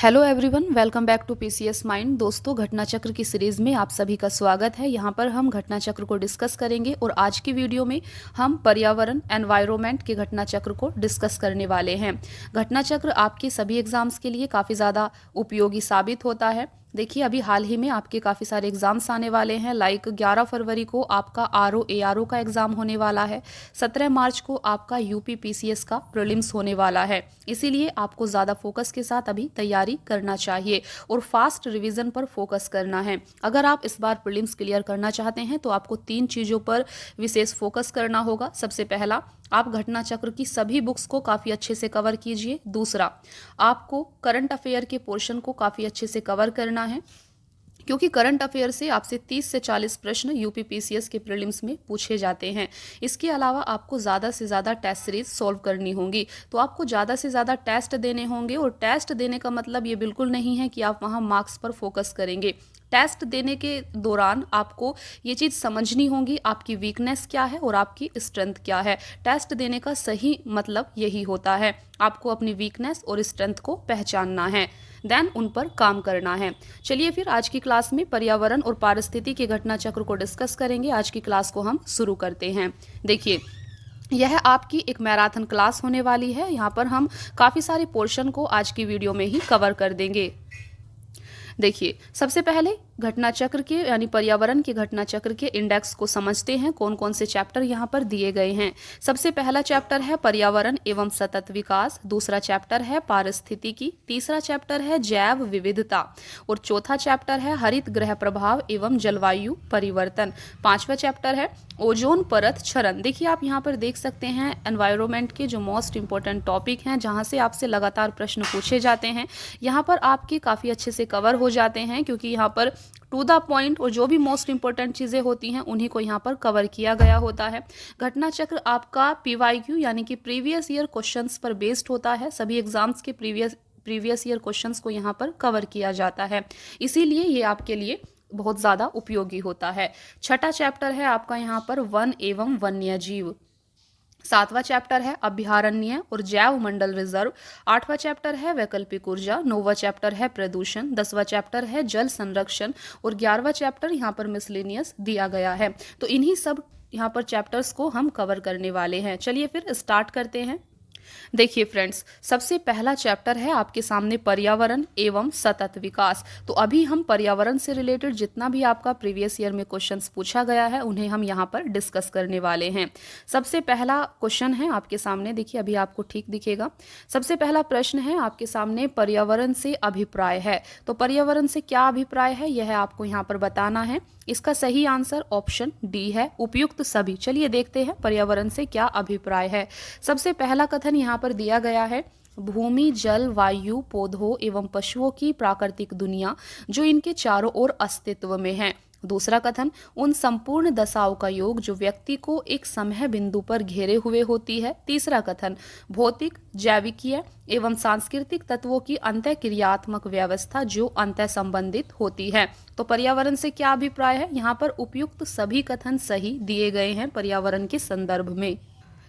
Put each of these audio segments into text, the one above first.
Hello everyone, welcome back to PCS mind. दोस्तों, घटना चक्र की सीरीज़ में आप सभी का स्वागत है। यहाँ पर हम घटना चक्र को डिस्कस करेंगे और आज की वीडियो में हम पर्यावरण एनवायरनमेंट के घटना चक्र को डिस्कस करने वाले हैं। घटना चक्र आपके सभी एग्जाम्स के लिए काफ़ी ज़्यादा उपयोगी साबित होता है। देखिए, अभी हाल ही में आपके काफ़ी सारे एग्जाम्स आने वाले हैं। लाइक 11 फरवरी को आपका आरओ एआरओ का एग्ज़ाम होने वाला है। 17 मार्च को आपका यूपी पीसीएस का प्रीलिम्स होने वाला है। इसीलिए आपको ज़्यादा फोकस के साथ अभी तैयारी करना चाहिए और फास्ट रिवीजन पर फोकस करना है। अगर आप इस बार प्रीलिम्स क्लियर करना चाहते हैं तो आपको 3 चीज़ों पर विशेष फोकस करना होगा। सबसे पहला, आप घटना चक्र की सभी बुक्स को काफ़ी अच्छे से कवर कीजिए। दूसरा, आपको करंट अफेयर के पोर्शन को काफ़ी अच्छे से कवर करना है, क्योंकि करंट अफेयर से आपसे 30 से 40 प्रश्न यूपी पीसीएस के प्रीलिम्स में पूछे जाते हैं। इसके अलावा आपको ज़्यादा से ज़्यादा टेस्ट सीरीज सॉल्व करनी होंगी, तो आपको ज़्यादा से ज़्यादा टेस्ट देने होंगे। और टेस्ट देने का मतलब ये बिल्कुल नहीं है कि आप वहाँ मार्क्स पर फोकस करेंगे। टेस्ट देने के दौरान आपको ये चीज़ समझनी होगी, आपकी वीकनेस क्या है और आपकी स्ट्रेंथ क्या है। टेस्ट देने का सही मतलब यही होता है, आपको अपनी वीकनेस और स्ट्रेंथ को पहचानना है, देन उन पर काम करना है। चलिए फिर आज की क्लास में पर्यावरण और पारिस्थितिकी के घटना चक्र को डिस्कस करेंगे। आज की क्लास को हम शुरू करते हैं। देखिए, यह आपकी एक मैराथन क्लास होने वाली है। यहाँ पर हम काफ़ी सारे पोर्शन को आज की वीडियो में ही कवर कर देंगे। देखिए, सबसे पहले घटना चक्र के यानी पर्यावरण के घटना चक्र के इंडेक्स को समझते हैं। कौन कौन से चैप्टर यहाँ पर दिए गए हैं। सबसे पहला चैप्टर है पर्यावरण एवं सतत विकास, दूसरा चैप्टर है पारिस्थितिकी, तीसरा चैप्टर है जैव विविधता और चौथा चैप्टर है हरित गृह प्रभाव एवं जलवायु परिवर्तन। पांचवा चैप्टर है ओजोन परत क्षरण। देखिए, आप यहाँ पर देख सकते हैं एनवायरनमेंट के जो मोस्ट इंपॉर्टेंट टॉपिक हैं, जहाँ से आपसे लगातार प्रश्न पूछे जाते हैं, यहाँ पर आपके काफ़ी अच्छे से कवर हो जाते हैं, क्योंकि यहाँ पर टू द पॉइंट और जो भी मोस्ट इंपॉर्टेंट चीज़ें होती हैं उन्हीं को यहाँ पर कवर किया गया होता है। घटना चक्र आपका पीवाईक्यू यानी कि प्रीवियस ईयर क्वेश्चंस पर बेस्ड होता है। सभी एग्जाम्स के प्रीवियस ईयर क्वेश्चंस को यहाँ पर कवर किया जाता है, इसीलिए ये आपके लिए बहुत ज़्यादा उपयोगी होता है। छठा चैप्टर है आपका यहाँ पर वन एवं वन्य जीव, सातवां चैप्टर है अभयारण्य और जैव मंडल रिजर्व, आठवां चैप्टर है वैकल्पिक ऊर्जा, नौवां चैप्टर है प्रदूषण, 10वां चैप्टर है जल संरक्षण और 11वां चैप्टर यहाँ पर मिसलेनियस दिया गया है। तो इन्हीं सब यहाँ पर चैप्टर्स को हम कवर करने वाले हैं। चलिए फिर स्टार्ट करते हैं। देखिए फ्रेंड्स, सबसे पहला चैप्टर है आपके सामने पर्यावरण एवं सतत विकास। तो अभी हम पर्यावरण से रिलेटेड जितना भी आपका प्रीवियस ईयर में क्वेश्चंस पूछा गया है उन्हें हम यहाँ पर डिस्कस करने वाले हैं। सबसे पहला क्वेश्चन है आपके सामने, देखिए अभी आपको ठीक दिखेगा। सबसे पहला प्रश्न है आपके सामने, पर्यावरण से अभिप्राय है। तो पर्यावरण से क्या अभिप्राय है यह आपको यहाँ पर बताना है। इसका सही आंसर ऑप्शन डी है, उपयुक्त सभी। चलिए देखते हैं पर्यावरण से क्या अभिप्राय है। सबसे पहला कथन यहाँ पर दिया गया है, भूमि, जल, वायु, पौधों एवं पशुओं की प्राकृतिक दुनिया जो इनके चारों ओर अस्तित्व में है। दूसरा कथन, उन संपूर्ण दशाओं का योग जो व्यक्ति को एक समय बिंदु पर घेरे हुए होती है। तीसरा कथन, भौतिक, जैविकीय एवं सांस्कृतिक तत्वों की अंतःक्रियात्मक व्यवस्था जो अंतः संबंधित होती है। तो पर्यावरण से क्या अभिप्राय है, यहाँ पर उपयुक्त सभी कथन सही दिए गए हैं पर्यावरण के संदर्भ में।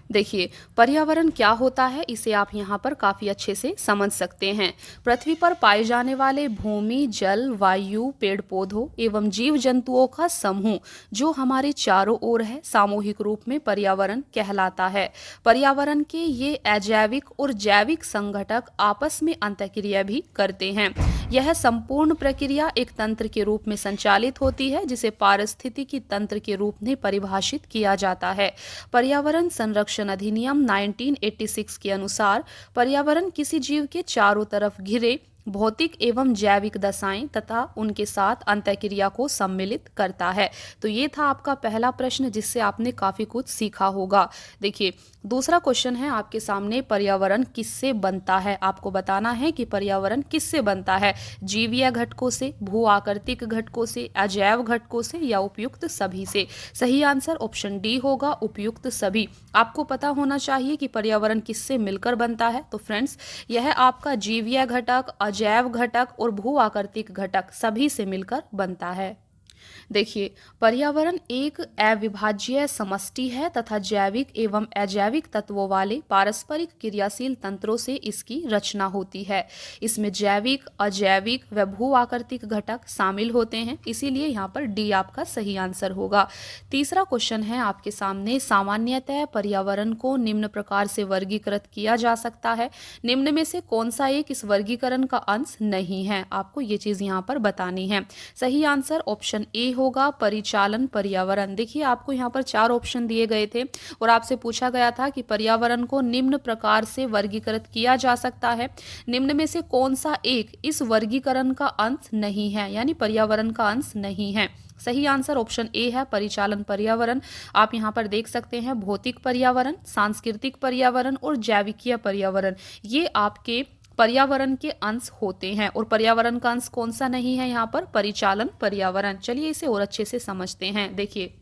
देखिए, पर्यावरण क्या होता है इसे आप यहाँ पर काफ़ी अच्छे से समझ सकते हैं। पृथ्वी पर पाए जाने वाले भूमि, जल, वायु, पेड़ पौधों एवं जीव जंतुओं का समूह जो हमारे चारों ओर है, सामूहिक रूप में पर्यावरण कहलाता है। पर्यावरण के ये अजैविक और जैविक संघटक आपस में अंतःक्रिया भी करते हैं। यह संपूर्ण प्रक्रिया एक तंत्र के रूप में संचालित होती है, जिसे पारिस्थितिकी तंत्र के रूप में परिभाषित किया जाता है। पर्यावरण संरक्षण अधिनियम 1986 के अनुसार पर्यावरण किसी जीव के चारों तरफ घिरे भौतिक एवं जैविक दशाएं तथा उनके साथ अंतःक्रिया को सम्मिलित करता है। तो ये था आपका पहला प्रश्न, जिससे आपने काफी कुछ सीखा होगा। देखिए, दूसरा क्वेश्चन है आपके सामने, पर्यावरण किससे बनता है। आपको बताना है कि पर्यावरण किससे बनता है, जीवीय घटकों से, भू आकृतिक घटकों से, अजैव घटकों से या उपयुक्त सभी से। सही आंसर ऑप्शन डी होगा, उपयुक्त सभी। आपको पता होना चाहिए कि पर्यावरण किससे मिलकर बनता है। तो फ्रेंड्स, यह आपका जीवीय घटक, अजैव घटक और भू आकृतिक घटक सभी से मिलकर बनता है। देखिए, पर्यावरण एक अविभाज्य समष्टि है तथा जैविक एवं अजैविक तत्वों वाले पारस्परिक क्रियाशील तंत्रों से इसकी रचना होती है। इसमें जैविक, अजैविक व भू आकृतिक घटक शामिल होते हैं, इसीलिए यहाँ पर डी आपका सही आंसर होगा। तीसरा क्वेश्चन है आपके सामने, सामान्यतः पर्यावरण को निम्न प्रकार से वर्गीकृत किया जा सकता है, निम्न में से कौन सा एक इस वर्गीकरण का अंश नहीं है? आपको ये चीज यहाँ पर बतानी है। सही आंसर ऑप्शन ए होगा, परिचालन पर्यावरण। देखिए, आपको यहाँ पर 4 ऑप्शन दिए गए थे और आपसे पूछा गया था कि पर्यावरण को निम्न प्रकार से वर्गीकृत किया जा सकता है, निम्न में से कौन सा एक इस वर्गीकरण का अंश नहीं है, यानी पर्यावरण का अंश नहीं है। सही आंसर ऑप्शन ए है, परिचालन पर्यावरण। आप यहाँ पर देख सकते हैं भौतिक पर्यावरण, सांस्कृतिक पर्यावरण और जैविकीय पर्यावरण, ये आपके पर्यावरण के अंश होते हैं। और पर्यावरण का अंश कौन सा नहीं है यहाँ पर? परिचालन पर्यावरण। चलिए इसे और अच्छे से समझते हैं। देखिए,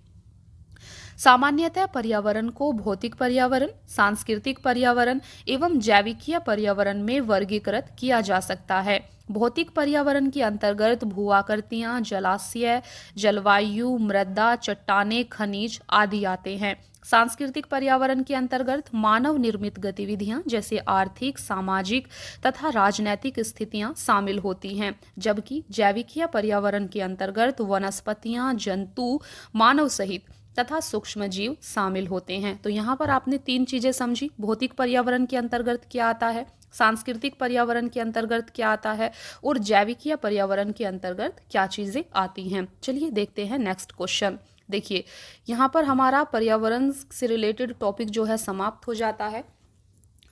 सामान्यतः पर्यावरण को भौतिक पर्यावरण, सांस्कृतिक पर्यावरण एवं जैविकीय पर्यावरण में वर्गीकृत किया जा सकता है। भौतिक पर्यावरण के अंतर्गत भू आकृतियां, जलाशय, जलवायु, मृदा, चट्टानें, खनिज आदि आते हैं। सांस्कृतिक पर्यावरण के अंतर्गत मानव निर्मित गतिविधियां जैसे आर्थिक, सामाजिक तथा राजनैतिक स्थितियां शामिल होती हैं, जबकि जैविकीय पर्यावरण के अंतर्गत वनस्पतियां, जंतु, मानव सहित तथा सूक्ष्म जीव शामिल होते हैं। तो यहाँ पर आपने 3 चीजें समझी, भौतिक पर्यावरण के अंतर्गत क्या आता है, सांस्कृतिक पर्यावरण के अंतर्गत क्या आता है और जैविकीय पर्यावरण के अंतर्गत क्या चीजें आती हैं। चलिए देखते हैं नेक्स्ट क्वेश्चन। देखिए, यहाँ पर हमारा पर्यावरण से रिलेटेड टॉपिक जो है समाप्त हो जाता है।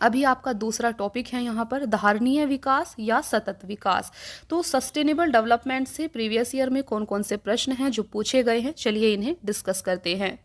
अभी आपका दूसरा टॉपिक है यहाँ पर धारणीय विकास या सतत विकास। तो सस्टेनेबल डेवलपमेंट से प्रीवियस ईयर में कौन कौन से प्रश्न हैं जो पूछे गए हैं, चलिए इन्हें डिस्कस करते हैं।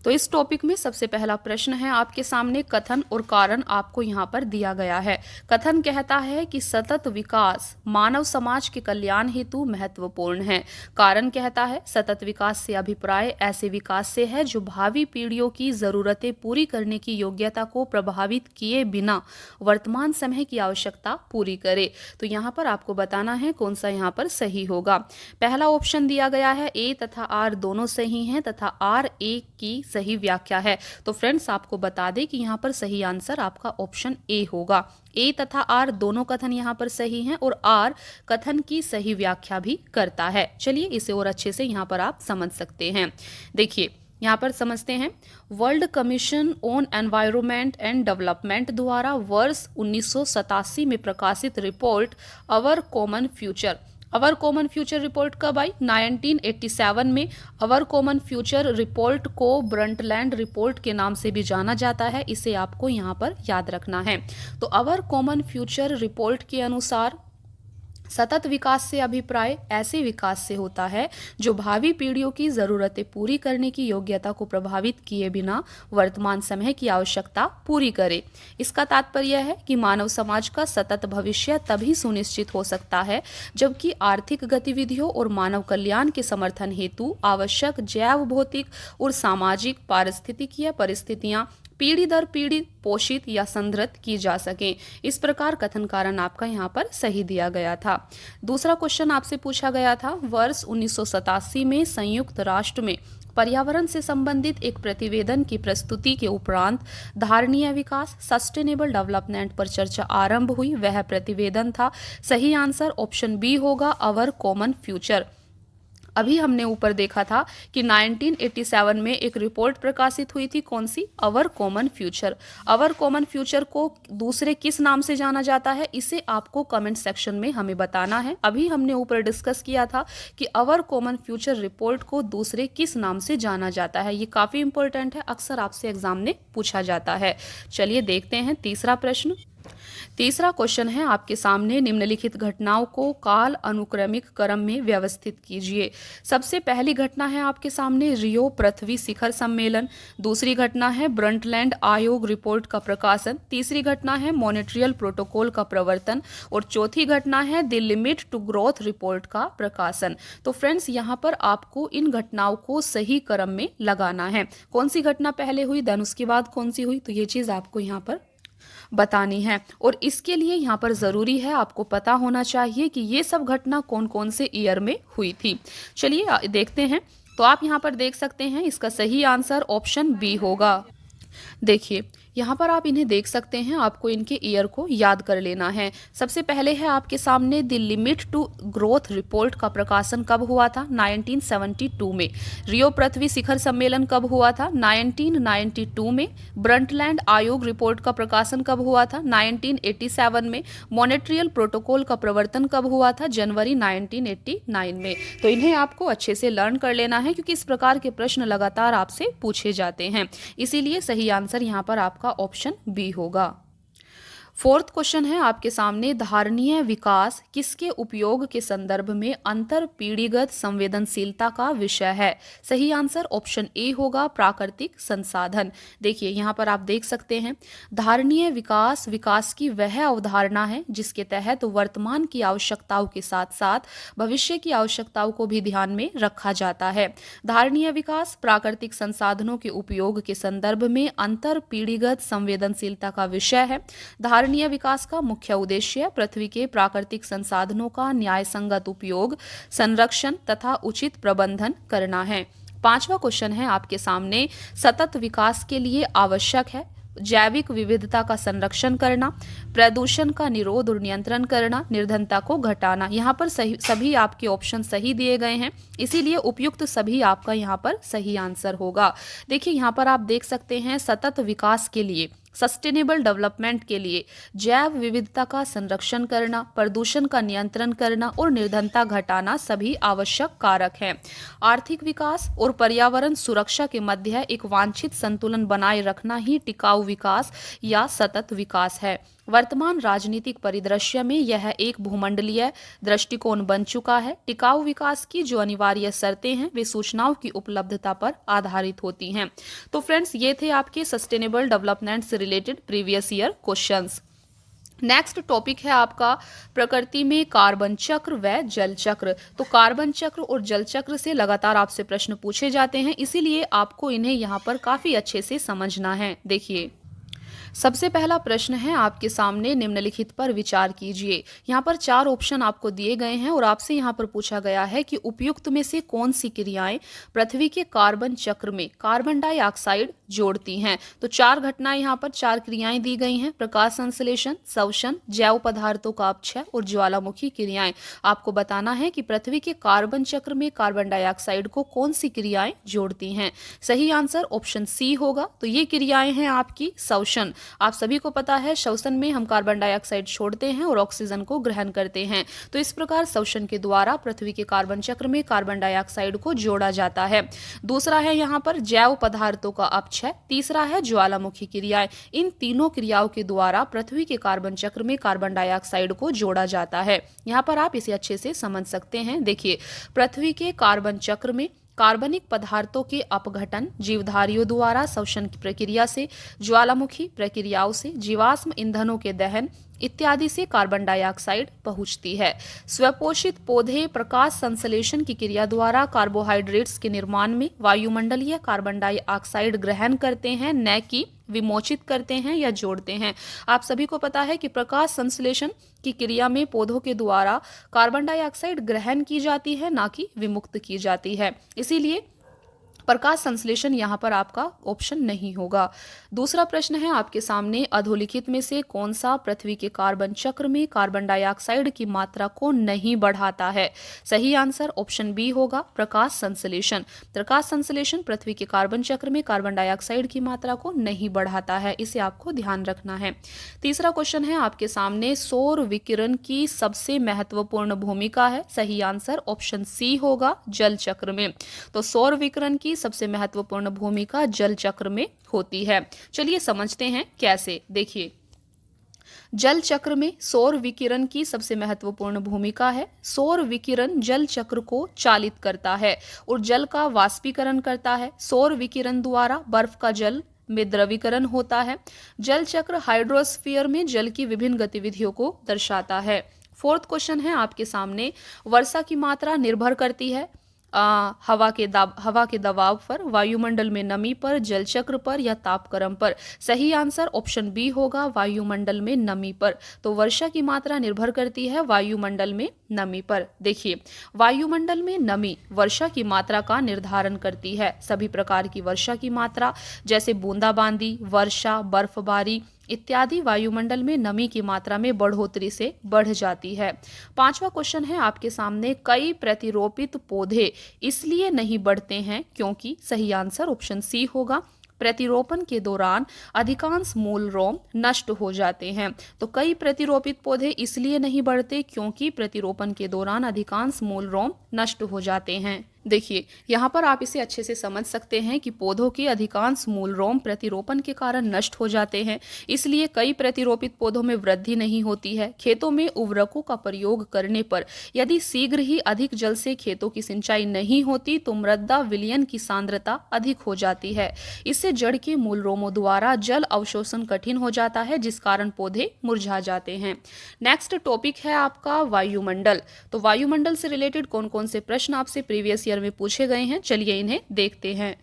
तो इस टॉपिक में सबसे पहला प्रश्न है आपके सामने, कथन और कारण आपको यहाँ पर दिया गया है। कथन कहता है कि सतत विकास मानव समाज के कल्याण हेतु महत्वपूर्ण है। कारण कहता है सतत विकास से अभिप्राय ऐसे विकास से है जो भावी पीढ़ियों की जरूरतें पूरी करने की योग्यता को प्रभावित किए बिना वर्तमान समय की आवश्यकता पूरी करे। तो यहाँ पर आपको बताना है कौन सा यहाँ पर सही होगा। पहला ऑप्शन दिया गया है ए तथा आर दोनों सही हैं तथा आर ए की सही व्याख्या है। तो फ्रेंड्स आपको बता दें कि यहाँ पर सही आंसर आपका ऑप्शन ए होगा। ए तथा आर दोनों कथन यहाँ पर सही हैं और आर कथन की सही व्याख्या भी करता है। चलिए इसे और अच्छे से यहाँ पर आप समझ सकते हैं। देखिए, यहाँ पर समझते हैं, world commission on environment and development द्वारा वर्ष 1987 में प्रकाशित report our common future, our common future report कब आई? 1987 में। अवर कॉमन फ्यूचर रिपोर्ट को ब्रंटलैंड रिपोर्ट के नाम से भी जाना जाता है, इसे आपको यहाँ पर याद रखना है। तो अवर कॉमन फ्यूचर रिपोर्ट के अनुसार सतत विकास से अभिप्राय ऐसे विकास से होता है जो भावी पीढ़ियों की जरूरतें पूरी करने की योग्यता को प्रभावित किए बिना वर्तमान समय की आवश्यकता पूरी करे। इसका तात्पर्य है कि मानव समाज का सतत भविष्य तभी सुनिश्चित हो सकता है जबकि आर्थिक गतिविधियों और मानव कल्याण के समर्थन हेतु आवश्यक जैव भौतिक और सामाजिक पारिस्थितिकीय परिस्थितियां पीढ़ी दर पीढ़ी पोषित या संदृढ़ की जा सके। इस प्रकार कथन कारण आपका यहाँ पर सही दिया गया था। दूसरा क्वेश्चन आपसे पूछा गया था, वर्ष 1987 में संयुक्त राष्ट्र में पर्यावरण से संबंधित एक प्रतिवेदन की प्रस्तुति के उपरांत धारणीय विकास सस्टेनेबल डेवलपमेंट पर चर्चा आरंभ हुई। वह प्रतिवेदन था। सही आंसर ऑप्शन बी होगा, अवर कॉमन फ्यूचर। अभी हमने ऊपर देखा था कि 1987 में एक रिपोर्ट प्रकाशित हुई थी, कौन सी? Our common future. Our common future को दूसरे किस नाम से जाना जाता है, इसे आपको कमेंट सेक्शन में हमें बताना है। अभी हमने ऊपर डिस्कस किया था कि अवर कॉमन फ्यूचर रिपोर्ट को दूसरे किस नाम से जाना जाता है। ये काफी इंपॉर्टेंट है, अक्सर आपसे एग्जाम में पूछा जाता है। चलिए देखते हैं तीसरा प्रश्न। तीसरा क्वेश्चन है आपके सामने, निम्नलिखित घटनाओं को काल अनुक्रमिक क्रम में व्यवस्थित कीजिए। सबसे पहली घटना है आपके सामने रियो पृथ्वी शिखर सम्मेलन, दूसरी घटना है ब्रंटलैंड आयोग रिपोर्ट का प्रकाशन, तीसरी घटना है मॉन्ट्रियल प्रोटोकॉल का प्रवर्तन और चौथी घटना है the limit to growth report का प्रकाशन। तो फ्रेंड्स यहाँ पर आपको इन घटनाओं को सही क्रम में लगाना है। कौन सी घटना पहले हुई देन उसके बाद कौन सी हुई, तो ये चीज आपको यहाँ पर बतानी है। और इसके लिए यहाँ पर ज़रूरी है आपको पता होना चाहिए कि ये सब घटना कौन कौन से ईयर में हुई थी। चलिए देखते हैं। तो आप यहाँ पर देख सकते हैं इसका सही आंसर ऑप्शन बी होगा। देखिए यहाँ पर आप इन्हें देख सकते हैं, आपको इनके ईयर को याद कर लेना है। सबसे पहले है आपके सामने the limit to growth report का प्रकाशन कब हुआ था? 1972 में। रियो पृथ्वी शिखर सम्मेलन कब हुआ था? 1992 में। ब्रंटलैंड आयोग रिपोर्ट का प्रकाशन कब हुआ था? 1987 में। मॉनेट्रियल प्रोटोकॉल का प्रवर्तन कब हुआ था? जनवरी 1989 में। तो इन्हें आपको अच्छे से लर्न कर लेना है क्योंकि इस प्रकार के प्रश्न लगातार आपसे पूछे जाते हैं। इसीलिए सही आंसर यहाँ पर आपका ऑप्शन बी होगा। फोर्थ क्वेश्चन है आपके सामने, धारणीय विकास किसके उपयोग के संदर्भ में अंतर पीढ़ीगत संवेदनशीलता का विषय है? सही आंसर ऑप्शन ए होगा, प्राकृतिक संसाधन। देखिए यहाँ पर आप देख सकते हैं, धारणीय विकास विकास की वह अवधारणा है जिसके तहत वर्तमान की आवश्यकताओं के साथ साथ भविष्य की आवश्यकताओं को भी ध्यान में रखा जाता है। धारणीय विकास प्राकृतिक संसाधनों के उपयोग के संदर्भ में अंतर पीढ़ीगत संवेदनशीलता का विषय है। धारणीय विकास का मुख्य उद्देश्य पृथ्वी के प्राकृतिक संसाधनों का न्यायसंगत उपयोग, संरक्षण तथा उचित प्रबंधन करना है। पांचवा क्वेश्चन है आपके सामने, सतत विकास के लिए आवश्यक है जैविक विविधता का संरक्षण करना, प्रदूषण का निरोध और नियंत्रण करना, निर्धनता को घटाना। यहाँ पर सभी आपके ऑप्शन सही दिए गए हैं, इसीलिए उपयुक्त सभी आपका यहाँ पर सही आंसर होगा। देखिए यहाँ पर आप देख सकते हैं, सतत विकास के लिए, सस्टेनेबल डेवलपमेंट के लिए जैव विविधता का संरक्षण करना, प्रदूषण का नियंत्रण करना और निर्धनता घटाना सभी आवश्यक कारक हैं। आर्थिक विकास और पर्यावरण सुरक्षा के मध्य एक वांछित संतुलन बनाए रखना ही टिकाऊ विकास या सतत विकास है। वर्तमान राजनीतिक परिदृश्य में यह एक भूमंडलीय दृष्टिकोण बन चुका है। टिकाऊ विकास की जो अनिवार्य शर्तें हैं वे सूचनाओं की उपलब्धता पर आधारित होती हैं। तो फ्रेंड्स, ये थे आपके सस्टेनेबल डेवलपमेंट से related previous year questions. Next topic है आपका प्रकृति में कार्बन चक्र व जल चक्र। तो कार्बन चक्र और जल चक्र से लगातार आपसे प्रश्न पूछे जाते हैं, इसीलिए आपको इन्हें यहाँ पर काफ़ी अच्छे से समझना है। देखिए सबसे पहला प्रश्न है आपके सामने, निम्नलिखित पर विचार कीजिए। यहाँ पर 4 ऑप्शन आपको दिए गए हैं और आपसे यहाँ पर पूछा गया है कि उपयुक्त में से कौन सी क्रियाएं पृथ्वी के कार्बन चक्र में कार्बन डाइऑक्साइड जोड़ती हैं। तो 4 घटनाएं यहाँ पर 4 क्रियाएं दी गई हैं, प्रकाश संश्लेषण, श्वसन, जैव पदार्थों का अपक्षय और ज्वालामुखी क्रियाएं। आपको बताना है कि पृथ्वी के कार्बन चक्र में कार्बन डाइऑक्साइड को कौन सी क्रियाएं जोड़ती हैं। सही आंसर ऑप्शन सी होगा। तो ये क्रियाएं हैं आपकी श्वसन। आप सभी को पता है श्वसन में हम कार्बन डाइऑक्साइड छोड़ते हैं और ऑक्सीजन को ग्रहण करते हैं। तो इस प्रकार श्वसन के द्वारा पृथ्वी के कार्बन चक्र में कार्बन डाइऑक्साइड को जोड़ा जाता है। दूसरा है यहाँ पर जैव पदार्थों का अपक्षय। तीसरा है ज्वालामुखी क्रियाएं। इन तीनों क्रियाओं के द्वारा पृथ्वी के कार्बन चक्र में कार्बन डाइऑक्साइड को जोड़ा जाता है। यहाँ पर आप इसे अच्छे से समझ सकते हैं। देखिए पृथ्वी के कार्बन चक्र में कार्बनिक पदार्थों के अपघटन जीवधारियों द्वारा श्वसन की प्रक्रिया से, ज्वालामुखी प्रक्रियाओं से, जीवाश्म ईंधनों के दहन इत्यादि से कार्बन डाइऑक्साइड पहुंचती है। स्वपोषित पौधे प्रकाश संश्लेषण की क्रिया द्वारा कार्बोहाइड्रेट्स के निर्माण में वायुमंडलीय कार्बन डाइऑक्साइड ग्रहण करते हैं, न कि विमोचित करते हैं या जोड़ते हैं। आप सभी को पता है कि प्रकाश संश्लेषण की क्रिया में पौधों के द्वारा कार्बन डाइऑक्साइड ग्रहण की जाती है, ना कि विमुक्त की जाती है। इसीलिए प्रकाश संश्लेषण यहाँ पर आपका ऑप्शन नहीं होगा। दूसरा प्रश्न है आपके सामने, अधोलिखित में से कौन सा पृथ्वी के कार्बन चक्र में कार्बन डाइऑक्साइड की मात्रा को नहीं बढ़ाता है। सही आंसर ऑप्शन बी होगा, प्रकाश संश्लेषण। प्रकाश संश्लेषण पृथ्वी के कार्बन चक्र में कार्बन डाइऑक्साइड की मात्रा को नहीं बढ़ाता है, इसे आपको ध्यान रखना है। तीसरा क्वेश्चन है आपके सामने, सौर विकिरण की सबसे महत्वपूर्ण भूमिका है। सही आंसर ऑप्शन सी होगा, जल चक्र में। तो सौर विकिरण की सबसे महत्वपूर्ण भूमिका जल चक्र में होती है। चलिए समझते हैं कैसे। देखिए जल चक्र में सौर विकिरण की सबसे महत्वपूर्ण भूमिका है। सौर विकिरण जल चक्र को चालित करता है और जल का वाष्पीकरण करता है। सौर विकिरण द्वारा बर्फ का जल में द्रवीकरण होता है। जल चक्र हाइड्रोस्फीयर में जल की विभिन्न गतिविधियों को दर्शाता है। फोर्थ क्वेश्चन है आपके सामने, वर्षा की मात्रा निर्भर करती है हवा के दबाव पर, वायुमंडल में नमी पर, जल चक्र पर या तापक्रम पर? सही आंसर ऑप्शन बी होगा, वायुमंडल में नमी पर। तो वर्षा की मात्रा निर्भर करती है वायुमंडल में नमी पर। देखिए, वायुमंडल में नमी वर्षा की मात्रा का निर्धारण करती है। सभी प्रकार की वर्षा की मात्रा जैसे बूंदाबांदी, वर्षा, बर्फबारी इत्यादि वायुमंडल में नमी की मात्रा में बढ़ोतरी से बढ़ जाती है। पांचवा क्वेश्चन है आपके सामने, कई प्रतिरोपित पौधे इसलिए नहीं बढ़ते हैं क्योंकि? सही आंसर ऑप्शन सी होगा, प्रतिरोपण के दौरान अधिकांश मूल रोम नष्ट हो जाते हैं। तो कई प्रतिरोपित पौधे इसलिए नहीं बढ़ते क्योंकि प्रतिरोपण के दौरान अधिकांश मूल रोम नष्ट हो जाते हैं। देखिए, यहाँ पर आप इसे अच्छे से समझ सकते हैं कि पौधों के अधिकांश मूल रोम प्रतिरोपण के कारण नष्ट हो जाते हैं, इसलिए कई प्रतिरोपित पौधों में वृद्धि नहीं होती है। खेतों में उर्वरकों का प्रयोग करने पर यदि शीघ्र ही अधिक जल से खेतों की सिंचाई नहीं होती तो मृदा विलयन की सांद्रता अधिक हो जाती है। इससे जड़ के मूल रोमों द्वारा जल अवशोषण कठिन हो जाता है, जिस कारण पौधे मुरझा जाते हैं। नेक्स्ट टॉपिक है आपका वायुमंडल। तो वायुमंडल से रिलेटेड कौन कौन से प्रश्न आपसे प्रीवियस ईयर में पूछे गए हैं, चलिए इन्हें देखते हैं।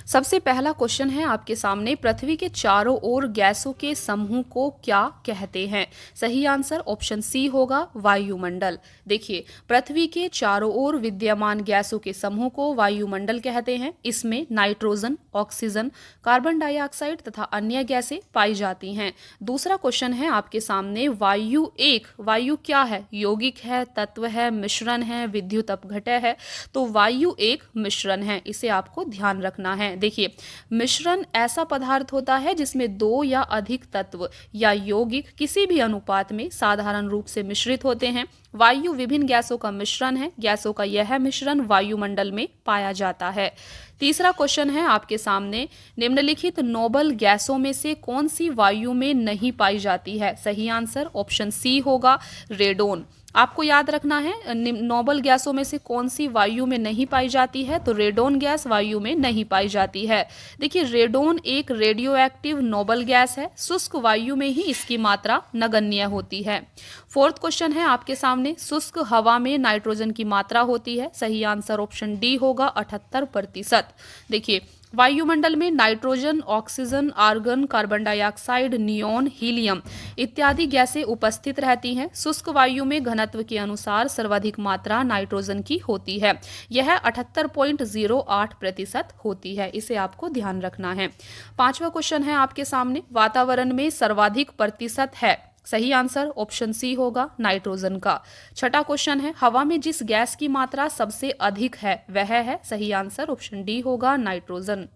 सबसे पहला क्वेश्चन है आपके सामने, पृथ्वी के चारों ओर गैसों के समूह को क्या कहते हैं? सही आंसर ऑप्शन सी होगा, वायुमंडल। देखिए, पृथ्वी के चारों ओर विद्यमान गैसों के समूह को वायुमंडल कहते हैं। इसमें नाइट्रोजन, ऑक्सीजन, कार्बन डाइऑक्साइड तथा अन्य गैसें पाई जाती हैं। दूसरा क्वेश्चन है आपके सामने, वायु क्या है? यौगिक है, तत्व है, मिश्रण है, विद्युत अपघटय है? तो वायु एक मिश्रण है, इसे आपको ध्यान रखना है। देखिए, मिश्रण ऐसा पदार्थ होता है जिसमें दो या अधिक तत्व या यौगिक किसी भी अनुपात में साधारण रूप से मिश्रित होते हैं। वायु विभिन्न गैसों का मिश्रण है। गैसों का यह मिश्रण वायुमंडल में पाया जाता है। तीसरा क्वेश्चन है आपके सामने, निम्नलिखित नोबल गैसों में से कौन सी वायु में नहीं पाई जाती है? सही आंसर ऑप्शन सी होगा, रेडोन। आपको याद रखना है नोबल गैसों में से कौन सी वायु में नहीं पाई जाती है, तो रेडोन गैस वायु में नहीं पाई जाती है। देखिए, रेडोन एक रेडियो एक्टिव नोबल गैस है। शुष्क वायु में ही इसकी मात्रा नगण्य होती है। फोर्थ क्वेश्चन है आपके सामने, शुष्क हवा में नाइट्रोजन की मात्रा होती है। सही आंसर ऑप्शन डी होगा, 78%। देखिए, वायुमंडल में nitrogen, oxygen, argon, carbon dioxide, neon, helium इत्यादि गैसें उपस्थित रहती हैं। शुष्क वायु में घनत्व के अनुसार सर्वाधिक मात्रा नाइट्रोजन की होती है, यह 78.08% होती है। इसे आपको ध्यान रखना है। पांचवा क्वेश्चन है आपके सामने, वातावरण में सर्वाधिक प्रतिशत है? सही आंसर ऑप्शन सी होगा, नाइट्रोजन का। छठा क्वेश्चन है, हवा में जिस गैस की मात्रा सबसे अधिक है वह है? सही आंसर ऑप्शन डी होगा, नाइट्रोजन।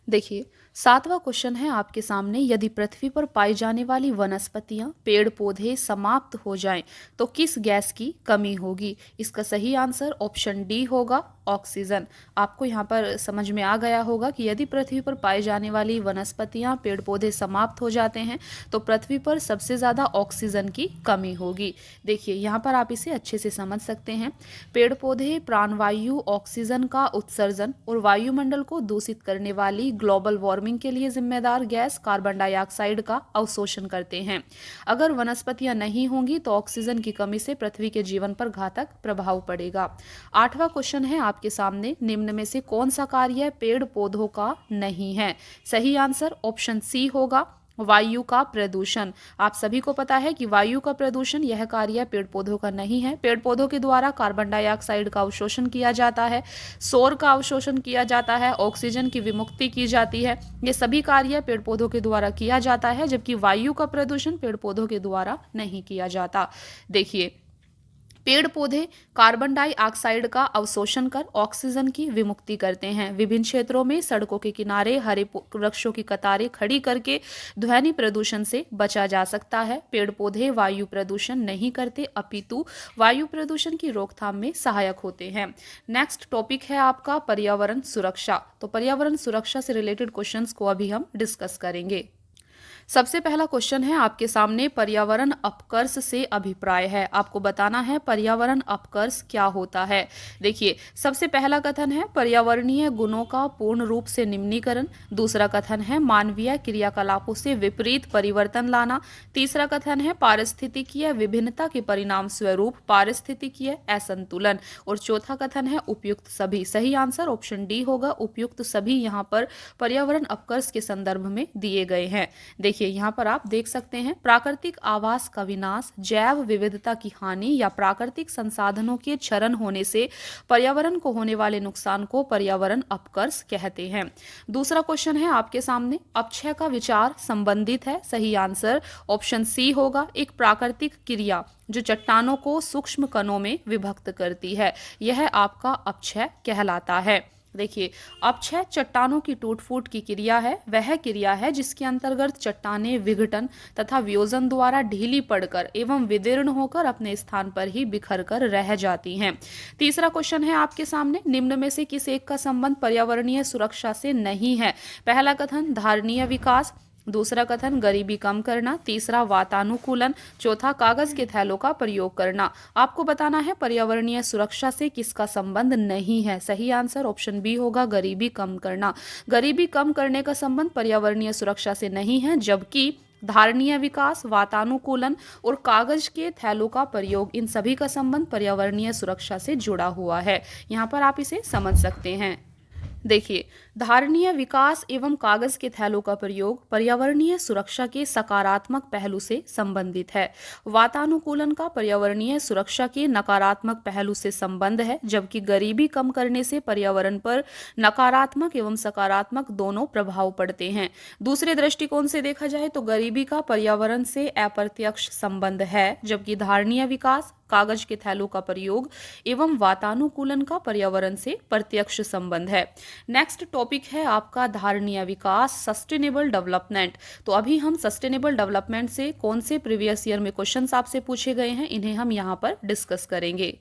देखिए, सातवां क्वेश्चन है आपके सामने, यदि पृथ्वी पर पाई जाने वाली वनस्पतियां, पेड़ पौधे समाप्त हो जाएं तो किस गैस की कमी होगी? इसका सही आंसर ऑप्शन डी होगा, ऑक्सीजन। आपको यहाँ पर समझ में आ गया होगा कि यदि पृथ्वी पर पाई जाने वाली वनस्पतियां, पेड़ पौधे समाप्त हो जाते हैं तो पृथ्वी पर सबसे ज़्यादा ऑक्सीजन की कमी होगी। देखिए, यहाँ पर आप इसे अच्छे से समझ सकते हैं। पेड़ पौधे प्राणवायु, ऑक्सीजन का उत्सर्जन और वायुमंडल को दूषित करने वाली ग्लोबल वार्मिंग के लिए जिम्मेदार गैस कार्बन डाइऑक्साइड का अवशोषण करते हैं। अगर वनस्पतियां नहीं होंगी तो ऑक्सीजन की कमी से पृथ्वी के जीवन पर घातक प्रभाव पड़ेगा। आठवां क्वेश्चन है आपके सामने, निम्न में से कौन सा कार्य पेड़ पौधों का नहीं है? सही आंसर ऑप्शन सी होगा, वायु का प्रदूषण। आप सभी को पता है कि वायु का प्रदूषण यह कार्य पेड़ पौधों का नहीं है। पेड़ पौधों के द्वारा कार्बन डाइऑक्साइड का अवशोषण किया जाता है, सौर का अवशोषण किया जाता है, ऑक्सीजन की विमुक्ति की जाती है। ये सभी कार्य पेड़ पौधों के द्वारा किया जाता है, जबकि वायु का प्रदूषण पेड़ पौधों के द्वारा नहीं किया जाता। देखिए, पेड़ पौधे कार्बन डाइऑक्साइड का अवशोषण कर ऑक्सीजन की विमुक्ति करते हैं। विभिन्न क्षेत्रों में सड़कों के किनारे हरे वृक्षों की कतारें खड़ी करके ध्वनि प्रदूषण से बचा जा सकता है। पेड़ पौधे वायु प्रदूषण नहीं करते, अपितु वायु प्रदूषण की रोकथाम में सहायक होते हैं। नेक्स्ट टॉपिक है आपका पर्यावरण सुरक्षा। तो पर्यावरण सुरक्षा से रिलेटेड क्वेश्चंस को अभी हम डिस्कस करेंगे। सबसे पहला क्वेश्चन है आपके सामने, पर्यावरण अपकर्ष से अभिप्राय है। आपको बताना है पर्यावरण अपकर्ष क्या होता है। देखिए, सबसे पहला कथन है पर्यावरणीय गुणों का पूर्ण रूप से निम्नीकरण। दूसरा कथन है मानवीय क्रियाकलापों से विपरीत परिवर्तन लाना। तीसरा कथन है पारिस्थितिकीय विभिन्नता के परिणाम स्वरूप पारिस्थितिकीय असंतुलन। और चौथा कथन है उपयुक्त सभी। सही आंसर ऑप्शन डी होगा, उपयुक्त सभी यहाँ पर पर्यावरण अपकर्ष के संदर्भ में दिए गए हैं। देखिए, यहाँ पर आप देख सकते हैं प्राकृतिक आवास का विनाश, जैव विविधता की हानि या प्राकृतिक संसाधनों के क्षरण होने से पर्यावरण को होने वाले नुकसान को पर्यावरण अपकर्ष कहते हैं। दूसरा क्वेश्चन है आपके सामने, अपक्षय का विचार संबंधित है। सही आंसर ऑप्शन सी होगा, एक प्राकृतिक क्रिया जो चट्टानों को सूक्ष्म कणों में विभक्त करती है, यह आपका अपक्षय कहलाता है। देखिए, अपक्षय चट्टानों की टूट फूट की क्रिया है। वह क्रिया है जिसके अंतर्गत चट्टानें विघटन तथा वियोजन द्वारा ढीली पड़कर एवं विदीर्ण होकर अपने स्थान पर ही बिखर कर रह जाती हैं। तीसरा क्वेश्चन है आपके सामने, निम्न में से किस एक का संबंध पर्यावरणीय सुरक्षा से नहीं है। पहला कथन धारणीय विकास, दूसरा कथन गरीबी कम करना, तीसरा वातानुकूलन, चौथा कागज के थैलों का प्रयोग करना। आपको बताना है पर्यावरणीय सुरक्षा से किसका संबंध नहीं है। सही आंसर ऑप्शन बी होगा, गरीबी कम करना। गरीबी कम करने का संबंध पर्यावरणीय सुरक्षा से नहीं है, जबकि धारणीय विकास, वातानुकूलन और कागज के थैलों का प्रयोग, इन सभी का संबंध पर्यावरणीय सुरक्षा से जुड़ा हुआ है। यहाँ पर आप इसे समझ सकते हैं। देखिए, धारणीय विकास एवं कागज के थैलों का प्रयोग पर्यावरणीय सुरक्षा के सकारात्मक पहलू से संबंधित है। वातानुकूलन का पर्यावरणीय सुरक्षा के नकारात्मक पहलू से संबंध है, जबकि गरीबी कम करने से पर्यावरण पर नकारात्मक एवं सकारात्मक दोनों प्रभाव पड़ते हैं। दूसरे दृष्टिकोण से देखा जाए तो गरीबी का पर्यावरण से अप्रत्यक्ष संबंध है, जबकि धारणीय विकास, कागज के थैलों का प्रयोग एवं वातानुकूलन का पर्यावरण से प्रत्यक्ष संबंध है। नेक्स्ट टॉपिक है आपका धारणीय विकास, सस्टेनेबल डेवलपमेंट। तो अभी हम सस्टेनेबल डेवलपमेंट से कौन से प्रीवियस ईयर में क्वेश्चंस आपसे पूछे गए हैं, इन्हें हम यहाँ पर डिस्कस करेंगे।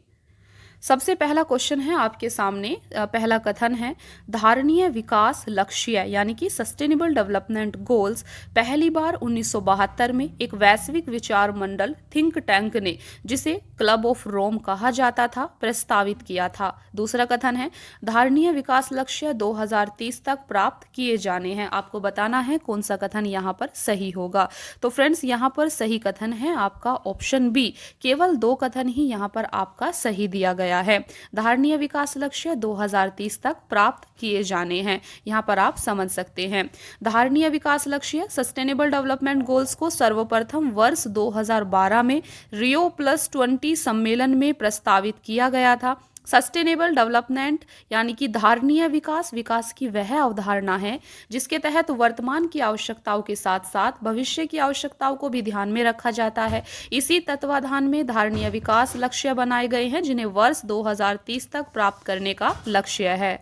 सबसे पहला क्वेश्चन है आपके सामने, पहला कथन है धारणीय विकास लक्ष्य यानी कि सस्टेनेबल डेवलपमेंट गोल्स पहली बार 1972 में एक वैश्विक विचार मंडल थिंक टैंक ने, जिसे क्लब ऑफ रोम कहा जाता था, प्रस्तावित किया था। दूसरा कथन है धारणीय विकास लक्ष्य 2030 तक प्राप्त किए जाने हैं। आपको बताना है कौन सा कथन यहाँ पर सही होगा। तो फ्रेंड्स, यहाँ पर सही कथन है आपका ऑप्शन बी। केवल 2 कथन ही यहाँ पर आपका सही दिया गया है। धारणीय विकास लक्ष्य 2030 तक प्राप्त किए जाने हैं, यहां पर आप समझ सकते हैं। धारणीय विकास लक्ष्य सस्टेनेबल डेवलपमेंट गोल्स को सर्वप्रथम वर्ष 2012 में रियो+20 सम्मेलन में प्रस्तावित किया गया था। सस्टेनेबल डेवलपमेंट यानी कि धारणीय विकास, विकास की वह अवधारणा है जिसके तहत वर्तमान की आवश्यकताओं के साथ साथ भविष्य की आवश्यकताओं को भी ध्यान में रखा जाता है। इसी तत्वाधान में धारणीय विकास लक्ष्य बनाए गए हैं, जिन्हें वर्ष 2030 तक प्राप्त करने का लक्ष्य है।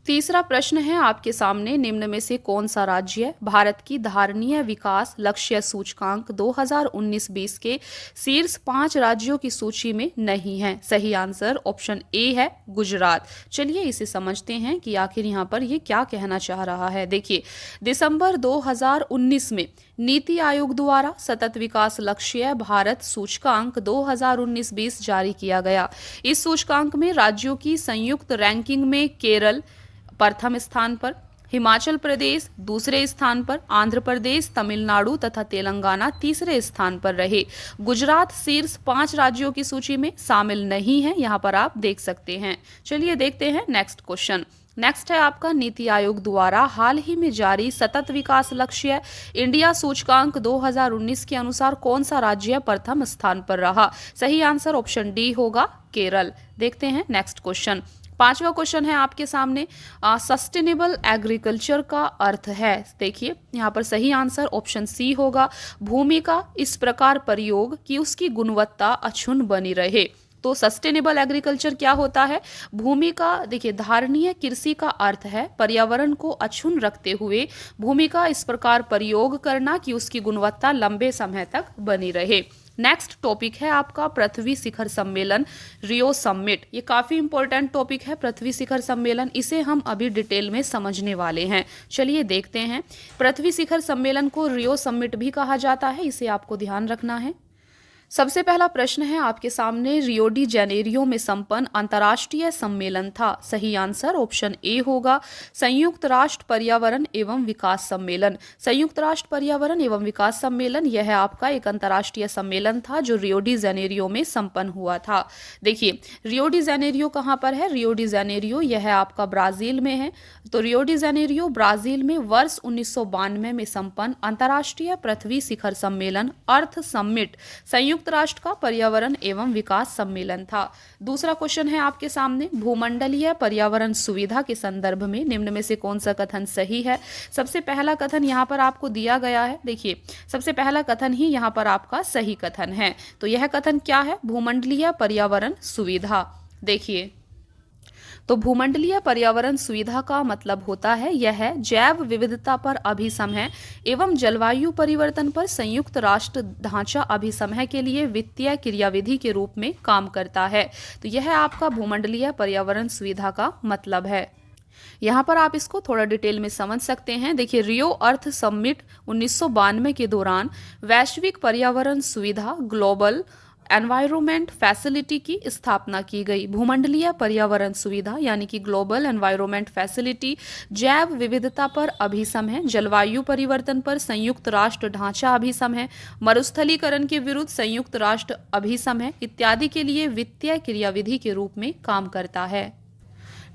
तीसरा प्रश्न है आपके सामने, निम्न में से कौन सा राज्य भारत की धारणीय विकास लक्ष्य सूचकांक 2019-20 के शीर्ष 5 राज्यों की सूची में नहीं है। सही आंसर ऑप्शन ए है, गुजरात। चलिए इसे समझते हैं कि आखिर यहाँ पर ये क्या कहना चाह रहा है। देखिए, दिसंबर 2019 में नीति आयोग द्वारा सतत विकास लक्ष्य भारत सूचकांक 2019-20 जारी किया गया। इस सूचकांक में राज्यों की संयुक्त रैंकिंग में केरल प्रथम स्थान पर, हिमाचल प्रदेश दूसरे स्थान पर, आंध्र प्रदेश, तमिलनाडु तथा तेलंगाना तीसरे स्थान पर रहे। गुजरात शीर्ष 5 राज्यों की सूची में शामिल नहीं है, यहाँ पर आप देख सकते हैं। चलिए देखते हैं नेक्स्ट क्वेश्चन। नेक्स्ट है आपका नीति आयोग द्वारा हाल ही में जारी सतत विकास लक्ष्य इंडिया सूचकांक 2019 के अनुसार कौन सा राज्य प्रथम स्थान पर रहा। सही आंसर ऑप्शन डी होगा, केरल। देखते हैं नेक्स्ट क्वेश्चन। 5वां क्वेश्चन है आपके सामने, सस्टेनेबल एग्रीकल्चर का अर्थ है। देखिए, यहाँ पर सही आंसर ऑप्शन सी होगा, भूमि का इस प्रकार प्रयोग कि उसकी गुणवत्ता अक्षुण्ण बनी रहे। तो सस्टेनेबल एग्रीकल्चर क्या होता है? भूमि का, देखिए, धारणीय कृषि का अर्थ है पर्यावरण को अक्षुण्ण रखते हुए भूमि का इस प्रकार प्रयोग करना कि उसकी गुणवत्ता लंबे समय तक बनी रहे। नेक्स्ट टॉपिक है आपका पृथ्वी शिखर सम्मेलन, रियो समिट। ये काफ़ी इंपॉर्टेंट टॉपिक है पृथ्वी शिखर सम्मेलन, इसे हम अभी डिटेल में समझने वाले हैं। चलिए देखते हैं। पृथ्वी शिखर सम्मेलन को रियो समिट भी कहा जाता है, इसे आपको ध्यान रखना है। सबसे पहला प्रश्न है आपके सामने, रियो डी जेनेरियो में संपन्न अंतर्राष्ट्रीय सम्मेलन था। सही आंसर ऑप्शन ए होगा संयुक्त राष्ट्र पर्यावरण एवं विकास सम्मेलन। संयुक्त राष्ट्र पर्यावरण एवं विकास सम्मेलन यह आपका एक अंतर्राष्ट्रीय सम्मेलन था जो रियो डी जेनेरियो में संपन्न हुआ था। देखिए रियो डी जेनेरियो कहाँ पर है? रियो डी जेनेरियो यह आपका ब्राजील में है। तो रियो डी जेनेरियो ब्राजील में वर्ष 1992 में संपन्न अंतर्राष्ट्रीय पृथ्वी शिखर सम्मेलन अर्थ समिट संयुक्त राष्ट्र का पर्यावरण एवं विकास सम्मेलन था। दूसरा क्वेश्चन है आपके सामने, भूमंडलीय पर्यावरण सुविधा के संदर्भ में निम्न में से कौन सा कथन सही है? सबसे पहला कथन यहाँ पर आपको दिया गया है। देखिए सबसे पहला कथन ही यहाँ पर आपका सही कथन है। तो यह कथन क्या है? भूमंडलीय पर्यावरण सुविधा। देखिए तो भूमंडलीय पर्यावरण सुविधा का मतलब होता है यह जैव विविधता पर अभिसमय एवं जलवायु परिवर्तन पर संयुक्त राष्ट्र ढांचा अभिसमय के लिए वित्तीय क्रियाविधि के रूप में काम करता है। तो यह आपका भूमंडलीय पर्यावरण सुविधा का मतलब है। यहाँ पर आप इसको थोड़ा डिटेल में समझ सकते हैं। देखिए रियो अर्थ समिट 1992 के दौरान वैश्विक पर्यावरण सुविधा ग्लोबल एनवायरमेंट फैसिलिटी की स्थापना की गई। भूमंडलीय पर्यावरण सुविधा यानी कि ग्लोबल एनवायरमेंट फैसिलिटी जैव विविधता पर अभिसमय, जलवायु परिवर्तन पर संयुक्त राष्ट्र ढांचा अभिसमय, मरुस्थलीकरण के विरुद्ध संयुक्त राष्ट्र अभिसमय इत्यादि के लिए वित्तीय क्रियाविधि के रूप में काम करता है।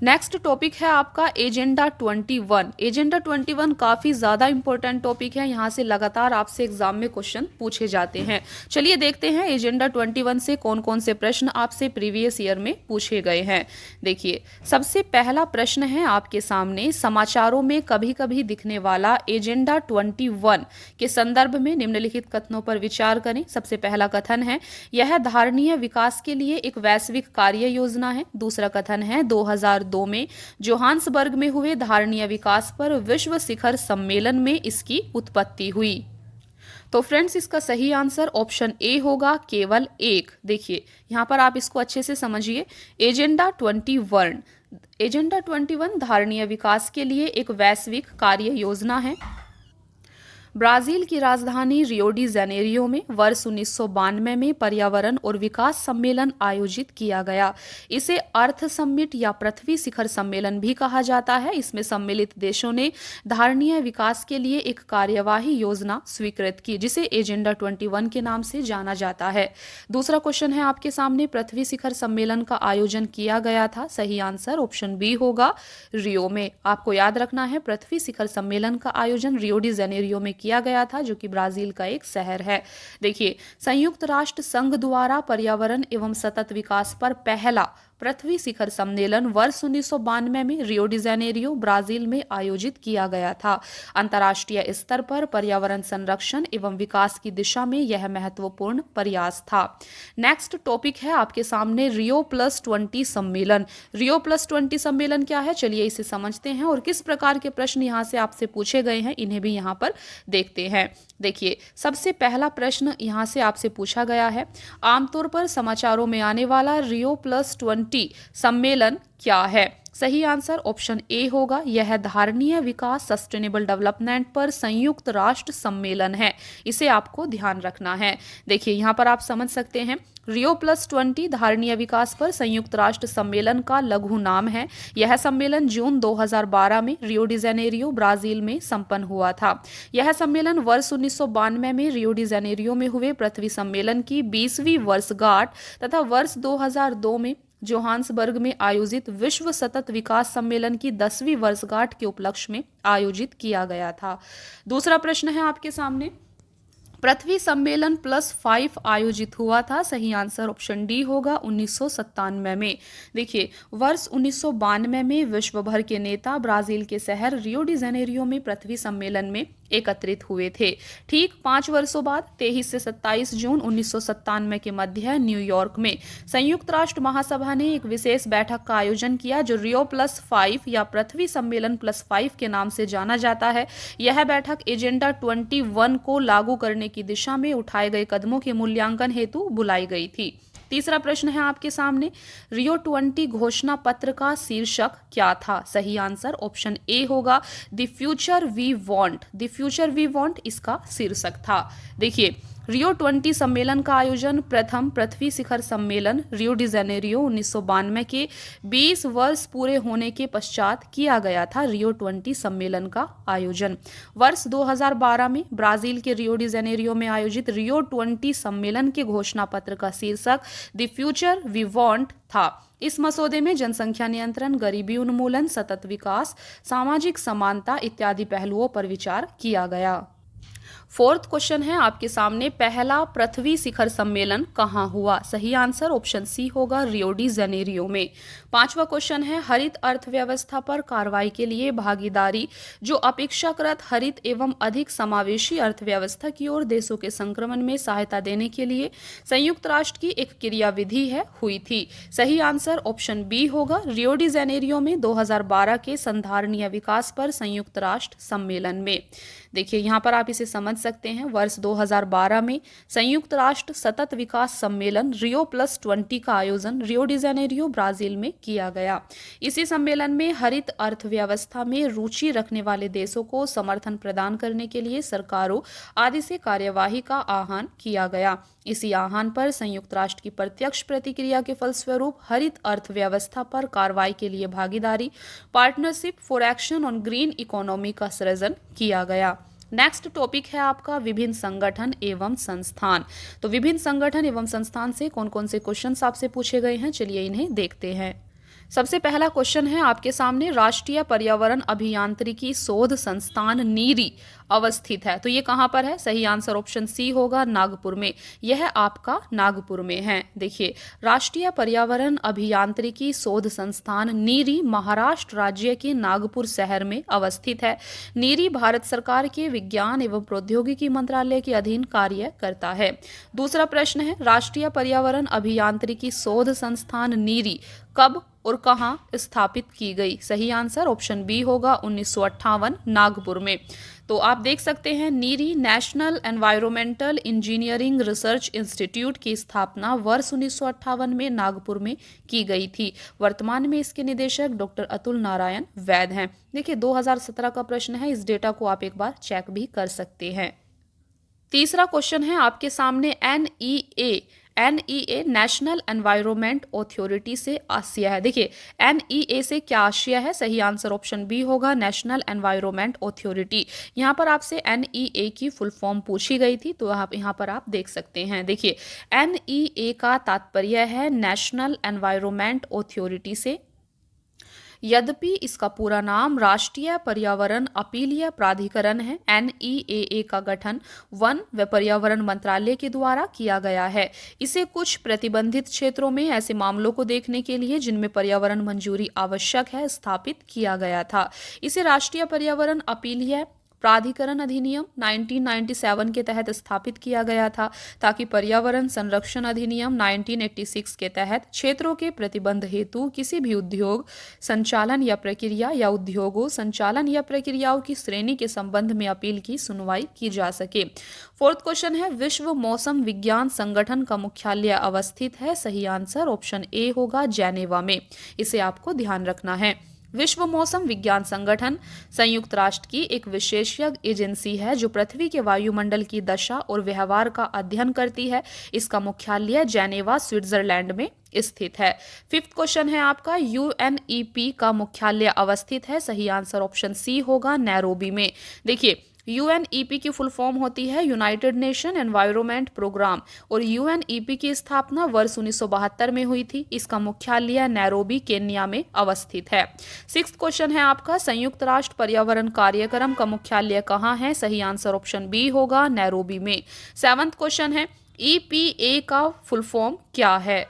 नेक्स्ट टॉपिक है आपका एजेंडा 21। एजेंडा 21 काफ़ी ज़्यादा इंपॉर्टेंट टॉपिक है, यहाँ से लगातार आपसे एग्जाम में क्वेश्चन पूछे जाते हैं। चलिए देखते हैं एजेंडा 21 से कौन कौन से प्रश्न आपसे प्रीवियस ईयर में पूछे गए हैं। देखिए सबसे पहला प्रश्न है आपके सामने, समाचारों में कभी कभी दिखने वाला एजेंडा 21 के संदर्भ में निम्नलिखित कथनों पर विचार करें। सबसे पहला कथन है यह धारणीय विकास के लिए एक वैश्विक कार्य योजना है। दूसरा कथन है 2002 में जोहान्सबर्ग में हुए धारणीय विकास पर विश्व शिखर सम्मेलन में इसकी उत्पत्ति हुई। तो फ्रेंड्स इसका सही आंसर ऑप्शन ए होगा, केवल एक। देखिए यहाँ पर आप इसको अच्छे से समझिए। एजेंडा 21 धारणीय विकास के लिए एक वैश्विक कार्य योजना है। ब्राजील की राजधानी रियो डी जेनेरियो में वर्ष 1992 में पर्यावरण और विकास सम्मेलन आयोजित किया गया। इसे अर्थ समिट या पृथ्वी शिखर सम्मेलन भी कहा जाता है। इसमें सम्मिलित देशों ने धारणीय विकास के लिए एक कार्यवाही योजना स्वीकृत की जिसे एजेंडा 21 के नाम से जाना जाता है। दूसरा क्वेश्चन है आपके सामने, पृथ्वी शिखर सम्मेलन का आयोजन किया गया था। सही आंसर ऑप्शन बी होगा, रियो में। आपको याद रखना है पृथ्वी शिखर सम्मेलन का आयोजन रियो डी जेनेरियो में किया गया था जो कि ब्राजील का एक शहर है। देखिए संयुक्त राष्ट्र संघ द्वारा पर्यावरण एवं सतत विकास पर पहला पृथ्वी शिखर सम्मेलन वर्ष 1992 में रियो डी जेनेरियो ब्राजील में आयोजित किया गया था। अंतर्राष्ट्रीय स्तर पर पर्यावरण संरक्षण एवं विकास की दिशा में यह महत्वपूर्ण प्रयास था। नेक्स्ट टॉपिक है आपके सामने Rio+20 सम्मेलन। Rio+20 सम्मेलन क्या है, चलिए इसे समझते हैं और किस प्रकार के प्रश्न यहाँ से आपसे पूछे गए हैं इन्हें भी यहाँ पर देखते हैं। देखिए सबसे पहला प्रश्न यहाँ से आपसे पूछा गया है, आमतौर पर समाचारों में आने वाला Rio+20 सम्मेलन क्या है? सही आंसर ऑप्शन ए होगा, यह धारणीय विकास सस्टेनेबल डेवलपमेंट पर संयुक्त राष्ट्र सम्मेलन है। इसे आपको ध्यान रखना है। देखिए यहाँ पर आप समझ सकते हैं Rio+20 धारणीय विकास पर संयुक्त राष्ट्र सम्मेलन का लघु नाम है। यह सम्मेलन जून 2012 में रियो डी जेनेरियो ब्राजील में संपन्न हुआ था। यह सम्मेलन वर्ष 1992 में रियो डी जेनेरियो में हुए पृथ्वी सम्मेलन की 20वीं वर्षगांठ तथा वर्ष 2002 में जोहान्सबर्ग में आयोजित विश्व सतत विकास सम्मेलन की 10वीं वर्षगांठ के उपलक्ष्य में आयोजित किया गया था। दूसरा प्रश्न है आपके सामने, पृथ्वी सम्मेलन +5 आयोजित हुआ था। सही आंसर ऑप्शन डी होगा, 1997 में। देखिए वर्ष 1992 में विश्व भर के नेता ब्राजील के शहर रियो डी जेनेरियो में पृथ्वी सम्मेलन में एकत्रित हुए थे। ठीक 5 वर्षों बाद 23 से 27 जून 1997 के मध्य न्यूयॉर्क में संयुक्त राष्ट्र महासभा ने एक विशेष बैठक का आयोजन किया जो रियो+5 या पृथ्वी सम्मेलन +5 के नाम से जाना जाता है। यह बैठक एजेंडा 21 को लागू करने की दिशा में उठाए गए कदमों के मूल्यांकन हेतु बुलाई गई थी। तीसरा प्रश्न है आपके सामने, रियो 20 घोषणा पत्र का शीर्षक क्या था? सही आंसर ऑप्शन ए होगा the future we want. The future we want इसका शीर्षक था। देखिए, रियो 20 सम्मेलन का आयोजन प्रथम पृथ्वी शिखर सम्मेलन रियो डी जेनेरियो 1992 के 20 वर्ष पूरे होने के पश्चात किया गया था। रियो 20 सम्मेलन का आयोजन वर्ष 2012 में ब्राजील के रियो डी जेनेरियो में आयोजित रियो 20 सम्मेलन के घोषणा पत्र का शीर्षक द फ्यूचर वी वांट था। इस मसौदे में जनसंख्या नियंत्रण, गरीबी उन्मूलन, सतत विकास, सामाजिक समानता इत्यादि पहलुओं पर विचार किया गया। फोर्थ क्वेश्चन है आपके सामने, पहला पृथ्वी शिखर सम्मेलन कहाँ हुआ? सही आंसर ऑप्शन सी होगा रियो डी जेनेरियो में। पांचवा क्वेश्चन है, हरित अर्थव्यवस्था पर कार्रवाई के लिए भागीदारी जो अपेक्षाकृत हरित एवं अधिक समावेशी अर्थव्यवस्था की ओर देशों के संक्रमण में सहायता देने के लिए संयुक्त राष्ट्र की एक क्रियाविधि है हुई थी। सही आंसर ऑप्शन बी होगा रियो डी जेनेरियो में 2012 के संधारणीय विकास पर संयुक्त राष्ट्र सम्मेलन में। देखिए, यहाँ पर आप इसे समझ सकते हैं। वर्ष 2012 में संयुक्त राष्ट्र सतत विकास सम्मेलन रियो+20 का आयोजन रियो डी जेनेरियो ब्राजील में किया गया। इसी सम्मेलन में हरित अर्थव्यवस्था में रुचि रखने वाले देशों को समर्थन प्रदान करने के लिए सरकारों आदि से कार्यवाही का आह्वान किया गया। इसी आह्वान पर संयुक्त राष्ट्र की प्रत्यक्ष प्रतिक्रिया के फलस्वरूप हरित अर्थव्यवस्था पर कार्रवाई के लिए भागीदारी partnership for action on green economy का सृजन किया गया। नेक्स्ट टॉपिक है आपका विभिन्न संगठन एवं संस्थान। तो विभिन्न संगठन एवं संस्थान से कौन कौन से क्वेश्चंस आपसे पूछे गए हैं, चलिए इन्हें देखते हैं। सबसे पहला क्वेश्चन है आपके सामने, राष्ट्रीय पर्यावरण अभियांत्रिकी शोध संस्थान नीरी अवस्थित है। तो ये कहाँ पर है? सही आंसर ऑप्शन सी होगा नागपुर में। यह आपका नागपुर में है। देखिए, राष्ट्रीय पर्यावरण अभियांत्रिकी शोध संस्थान नीरी महाराष्ट्र राज्य के नागपुर शहर में अवस्थित है। नीरी भारत सरकार के विज्ञान एवं प्रौद्योगिकी मंत्रालय के अधीन कार्य करता है। दूसरा प्रश्न है, राष्ट्रीय पर्यावरण अभियांत्रिकी शोध संस्थान नीरी कब और कहां स्थापित की गई? सही आंसर ऑप्शन बी होगा 1958 नागपुर में। तो आप देख सकते हैं, NEERI National Environmental Engineering Research Institute की स्थापना वर्ष 1958 में नागपुर में की गई थी। वर्तमान में इसके निदेशक डॉक्टर अतुल नारायण वैद हैं। देखिए, 2017 का प्रश्न है, इस डेटा को आप एक बार चेक भी कर सकते हैं। तीसरा क्वेश्चन है आपके सामने, एनईए नेशनल एनवायरनमेंट अथॉरिटी से आशय है। देखिए, एनईए से क्या आशय है? सही आंसर ऑप्शन बी होगा नेशनल एनवायरनमेंट अथॉरिटी। यहाँ पर आपसे एनईए की फुल फॉर्म पूछी गई थी, तो आप यहाँ पर आप देख सकते हैं। देखिए, एनईए का तात्पर्य है नेशनल एनवायरनमेंट अथॉरिटी से। यद्यपि इसका पूरा नाम राष्ट्रीय पर्यावरण अपीलीय प्राधिकरण है। एनईए का गठन वन व पर्यावरण मंत्रालय के द्वारा किया गया है। इसे कुछ प्रतिबंधित क्षेत्रों में ऐसे मामलों को देखने के लिए जिनमें पर्यावरण मंजूरी आवश्यक है स्थापित किया गया था। इसे राष्ट्रीय पर्यावरण अपीलीय प्राधिकरण अधिनियम 1997 के तहत स्थापित किया गया था, ताकि पर्यावरण संरक्षण अधिनियम 1986 के तहत क्षेत्रों के प्रतिबंध हेतु किसी भी उद्योग संचालन या प्रक्रिया या उद्योगों संचालन या प्रक्रियाओं की श्रेणी के संबंध में अपील की सुनवाई की जा सके। फोर्थ क्वेश्चन है, विश्व मौसम विज्ञान संगठन का मुख्यालय अवस्थित है। सही आंसर ऑप्शन ए होगा जेनेवा में। इसे आपको ध्यान रखना है। विश्व मौसम विज्ञान संगठन संयुक्त राष्ट्र की एक विशेषज्ञ एजेंसी है जो पृथ्वी के वायुमंडल की दशा और व्यवहार का अध्ययन करती है। इसका मुख्यालय जेनेवा स्विट्जरलैंड में स्थित है। फिफ्थ क्वेश्चन है आपका, यूएनईपी का मुख्यालय अवस्थित है। सही आंसर ऑप्शन सी होगा नैरोबी में। देखिए, यूएनईपी की फुल फॉर्म होती है यूनाइटेड नेशन एनवायरनमेंट प्रोग्राम, और यूएनईपी की स्थापना वर्ष 1972 में हुई थी। इसका मुख्यालय नैरोबी केन्या में अवस्थित है। सिक्स्थ क्वेश्चन है आपका, संयुक्त राष्ट्र पर्यावरण कार्यक्रम का मुख्यालय कहाँ है? सही आंसर ऑप्शन बी होगा नैरोबी में। सेवंथ क्वेश्चन है, ईपीए का फुल फॉर्म क्या है?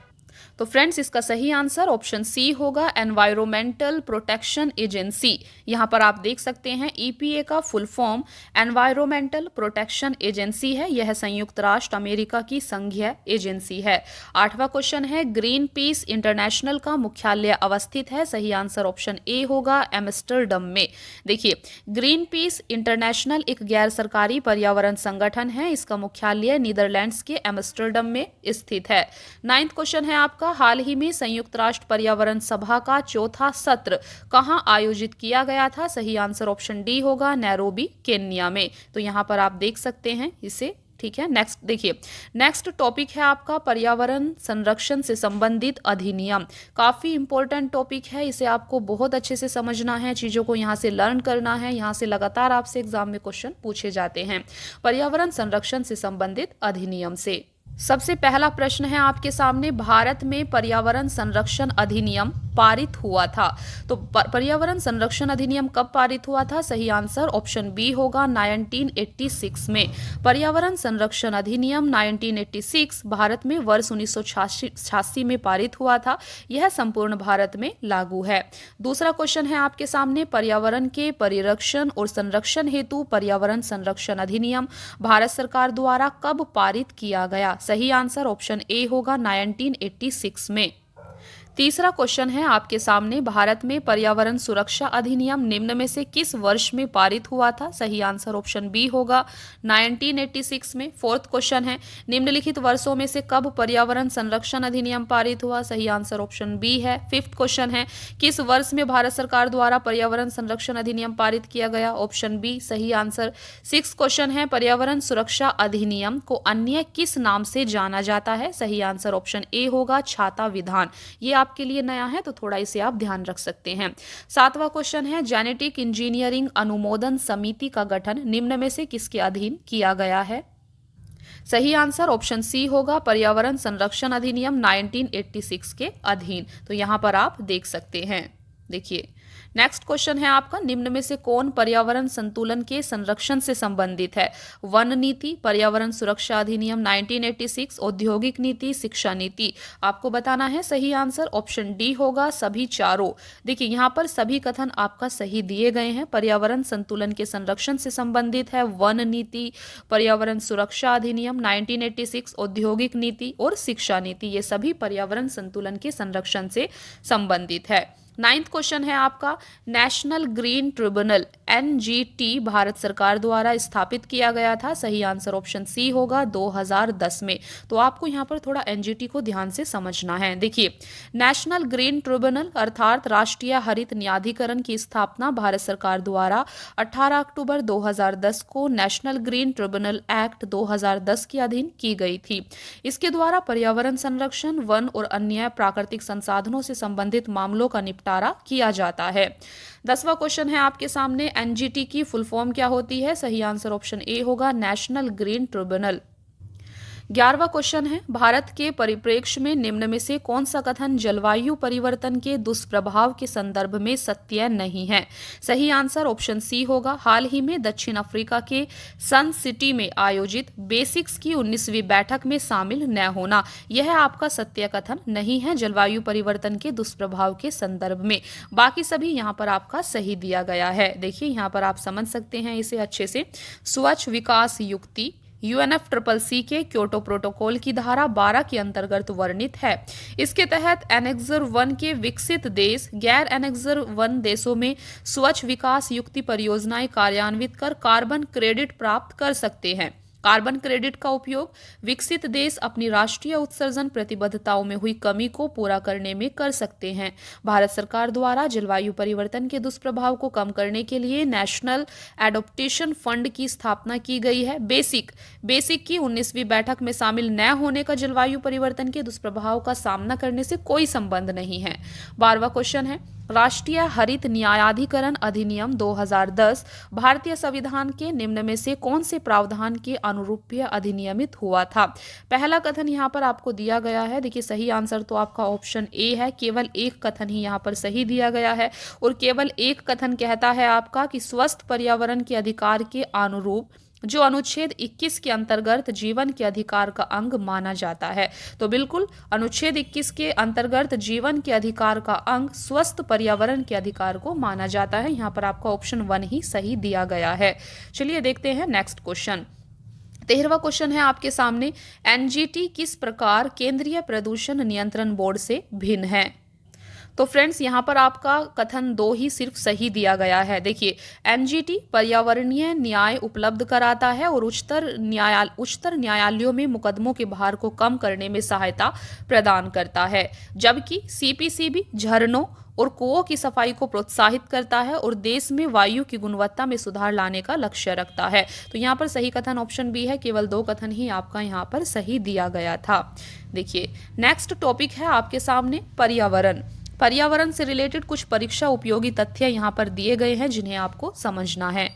तो फ्रेंड्स इसका सही आंसर ऑप्शन सी होगा, एनवायरमेंटल प्रोटेक्शन एजेंसी। यहाँ पर आप देख सकते हैं ईपीए का full form environmental protection agency है। यह संयुक्त राष्ट्र अमेरिका की संघीय एजेंसी है। 8वां क्वेश्चन है, ग्रीन पीस इंटरनेशनल का मुख्यालय अवस्थित है। सही आंसर ऑप्शन ए होगा, एम्स्टर्डम में। देखिए, ग्रीन पीस इंटरनेशनल एक गैर सरकारी पर्यावरण संगठन है। इसका मुख्यालय नीदरलैंड्स के एम्स्टर्डम में स्थित है। 9वां क्वेश्चन है आपका, हाल ही में संयुक्त राष्ट्र पर्यावरण सभा का चौथा सत्र कहां आयोजित किया गया था। सही आंसर ऑप्शन डी होगा, नैरोबी, केन्या में। तो यहां पर आप देख सकते हैं इसे, ठीक है। नेक्स्ट देखिए, नेक्स्ट टॉपिक है आपका पर्यावरण संरक्षण से संबंधित अधिनियम। काफी इंपॉर्टेंट टॉपिक है, इसे आपको बहुत अच्छे से समझना है, चीजों को यहाँ से लर्न करना है। यहाँ से लगातार आपसे एग्जाम में क्वेश्चन पूछे जाते हैं पर्यावरण संरक्षण से संबंधित अधिनियम से। सबसे पहला प्रश्न है आपके सामने, भारत में पर्यावरण संरक्षण अधिनियम पारित हुआ था। तो पर्यावरण संरक्षण अधिनियम कब पारित हुआ था। सही आंसर ऑप्शन बी होगा, 1986 में। पर्यावरण संरक्षण अधिनियम 1986 भारत में वर्ष 1986 में पारित हुआ था। यह संपूर्ण भारत में लागू है। दूसरा क्वेश्चन है आपके सामने, पर्यावरण के परिरक्षण और संरक्षण हेतु पर्यावरण संरक्षण अधिनियम भारत सरकार द्वारा कब पारित किया गया। सही आंसर ऑप्शन ए होगा, 1986 में। तीसरा क्वेश्चन है आपके सामने, भारत में पर्यावरण सुरक्षा अधिनियम निम्न में से किस वर्ष में पारित हुआ था। सही आंसर ऑप्शन बी होगा, 1986 में। फोर्थ क्वेश्चन है, निम्नलिखित वर्षों में से कब पर्यावरण संरक्षण अधिनियम पारित हुआ। सही आंसर ऑप्शन बी है। फिफ्थ क्वेश्चन है, किस वर्ष में भारत सरकार द्वारा पर्यावरण संरक्षण अधिनियम पारित किया गया। ऑप्शन बी सही आंसर। सिक्स क्वेश्चन है, पर्यावरण सुरक्षा अधिनियम को अन्य किस नाम से जाना जाता है। सही आंसर ऑप्शन ए होगा, छाता विधान। ये आपके लिए नया है तो थोड़ा इसे आप ध्यान रख सकते हैं। सातवां क्वेश्चन है, जेनेटिक इंजीनियरिंग अनुमोदन समिति का गठन निम्न में से किसके अधीन किया गया है। सही आंसर ऑप्शन सी होगा, पर्यावरण संरक्षण अधिनियम 1986 के अधीन। तो यहां पर आप देख सकते हैं। देखिए, नेक्स्ट क्वेश्चन है आपका, निम्न में से कौन पर्यावरण संतुलन के संरक्षण से संबंधित है। वन नीति, पर्यावरण सुरक्षा अधिनियम 1986, औद्योगिक नीति, शिक्षा नीति। आपको बताना है सही आंसर ऑप्शन डी होगा, सभी चारों। देखिए, यहाँ पर सभी कथन आपका सही दिए गए हैं। पर्यावरण संतुलन के संरक्षण से संबंधित है वन नीति, पर्यावरण सुरक्षा अधिनियम 1986, औद्योगिक नीति और शिक्षा नीति। ये सभी पर्यावरण संतुलन के संरक्षण से संबंधित है। 9वां क्वेश्चन है आपका, national green tribunal NGT Bharat सरकार द्वारा स्थापित किया गया था। सही आंसर ऑप्शन सी होगा, 2010 में। तो आपको यहाँ पर थोड़ा एनजीटी को ध्यान से समझना है। देखिए, नेशनल ग्रीन ट्रिब्यूनल अर्थात राष्ट्रीय हरित न्यायाधिकरण की स्थापना भारत सरकार द्वारा 18 अक्टूबर 2010 को नेशनल ग्रीन ट्रिब्यूनल एक्ट 2010 के अधीन की गई थी। इसके द्वारा पर्यावरण संरक्षण, वन और अन्य प्राकृतिक संसाधनों से संबंधित मामलों का निपटारा किया जाता है। 10वां क्वेश्चन है आपके सामने, एनजीटी की फुल फॉर्म क्या होती है। सही आंसर ऑप्शन ए होगा, नेशनल ग्रीन ट्रिब्यूनल। 11वां क्वेश्चन है, भारत के परिप्रेक्ष्य में निम्न में से कौन सा कथन जलवायु परिवर्तन के दुष्प्रभाव के संदर्भ में सत्य नहीं है। सही आंसर ऑप्शन सी होगा, हाल ही में दक्षिण अफ्रीका के सन सिटी में आयोजित बेसिक्स की 19वीं बैठक में शामिल न होना। यह आपका सत्य कथन नहीं है जलवायु परिवर्तन के दुष्प्रभाव के संदर्भ में। बाकी सभी यहाँ पर आपका सही दिया गया है। देखिए, यहाँ पर आप समझ सकते हैं इसे अच्छे से। स्वच्छ विकास युक्ति UNFCCC के क्योटो प्रोटोकॉल की धारा 12 के अंतर्गत वर्णित है। इसके तहत एनेक्सर 1 के विकसित देश गैर एनेक्सर 1 देशों में स्वच्छ विकास युक्ति परियोजनाएं कार्यान्वित कर कार्बन क्रेडिट प्राप्त कर सकते हैं। कार्बन क्रेडिट का उपयोग विकसित देश अपनी राष्ट्रीय उत्सर्जन प्रतिबद्धताओं में हुई कमी को पूरा करने में कर सकते हैं। भारत सरकार द्वारा जलवायु परिवर्तन के दुष्प्रभाव को कम करने के लिए नेशनल एडॉप्टेशन फंड की स्थापना की गई है। बेसिक की 19वीं बैठक में शामिल न होने का जलवायु परिवर्तन के दुष्प्रभाव का सामना करने से कोई संबंध नहीं है। 12वां क्वेश्चन है, राष्ट्रीय हरित न्यायाधिकरण अधिनियम 2010 भारतीय संविधान के निम्न में से कौन से प्रावधान के अनुरूप अधिनियमित हुआ था। पहला कथन यहाँ पर आपको दिया गया है। देखिए, सही आंसर तो आपका ऑप्शन ए है, केवल एक कथन ही यहाँ पर सही दिया गया है और केवल एक कथन कहता है आपका कि स्वस्थ पर्यावरण के अधिकार के अनुरूप जो अनुच्छेद 21 के अंतर्गत जीवन के अधिकार का अंग माना जाता है। तो बिल्कुल अनुच्छेद 21 के अंतर्गत जीवन के अधिकार का अंग स्वस्थ पर्यावरण के अधिकार को माना जाता है। यहाँ पर आपका ऑप्शन 1 ही सही दिया गया है। चलिए देखते हैं नेक्स्ट क्वेश्चन। 13वां क्वेश्चन है आपके सामने, एनजीटी किस प्रकार केंद्रीय प्रदूषण नियंत्रण बोर्ड से भिन्न है? तो फ्रेंड्स यहाँ पर आपका कथन 2 ही सिर्फ सही दिया गया है। देखिए, एनजीटी पर्यावरणीय न्याय उपलब्ध कराता है और उच्चतर न्यायालयों में मुकदमों के भार को कम करने में सहायता प्रदान करता है, जबकि सीपीसीबी झरनों और कुओं की सफाई को प्रोत्साहित करता है और देश में वायु की गुणवत्ता में सुधार लाने का लक्ष्य रखता है। तो यहाँ पर सही कथन ऑप्शन बी है, केवल 2 कथन ही आपका यहाँ पर सही दिया गया था। देखिए, नेक्स्ट टॉपिक है आपके सामने पर्यावरण। पर्यावरण से रिलेटेड कुछ परीक्षा उपयोगी तथ्य यहाँ पर दिए गए हैं जिन्हें आपको समझना है।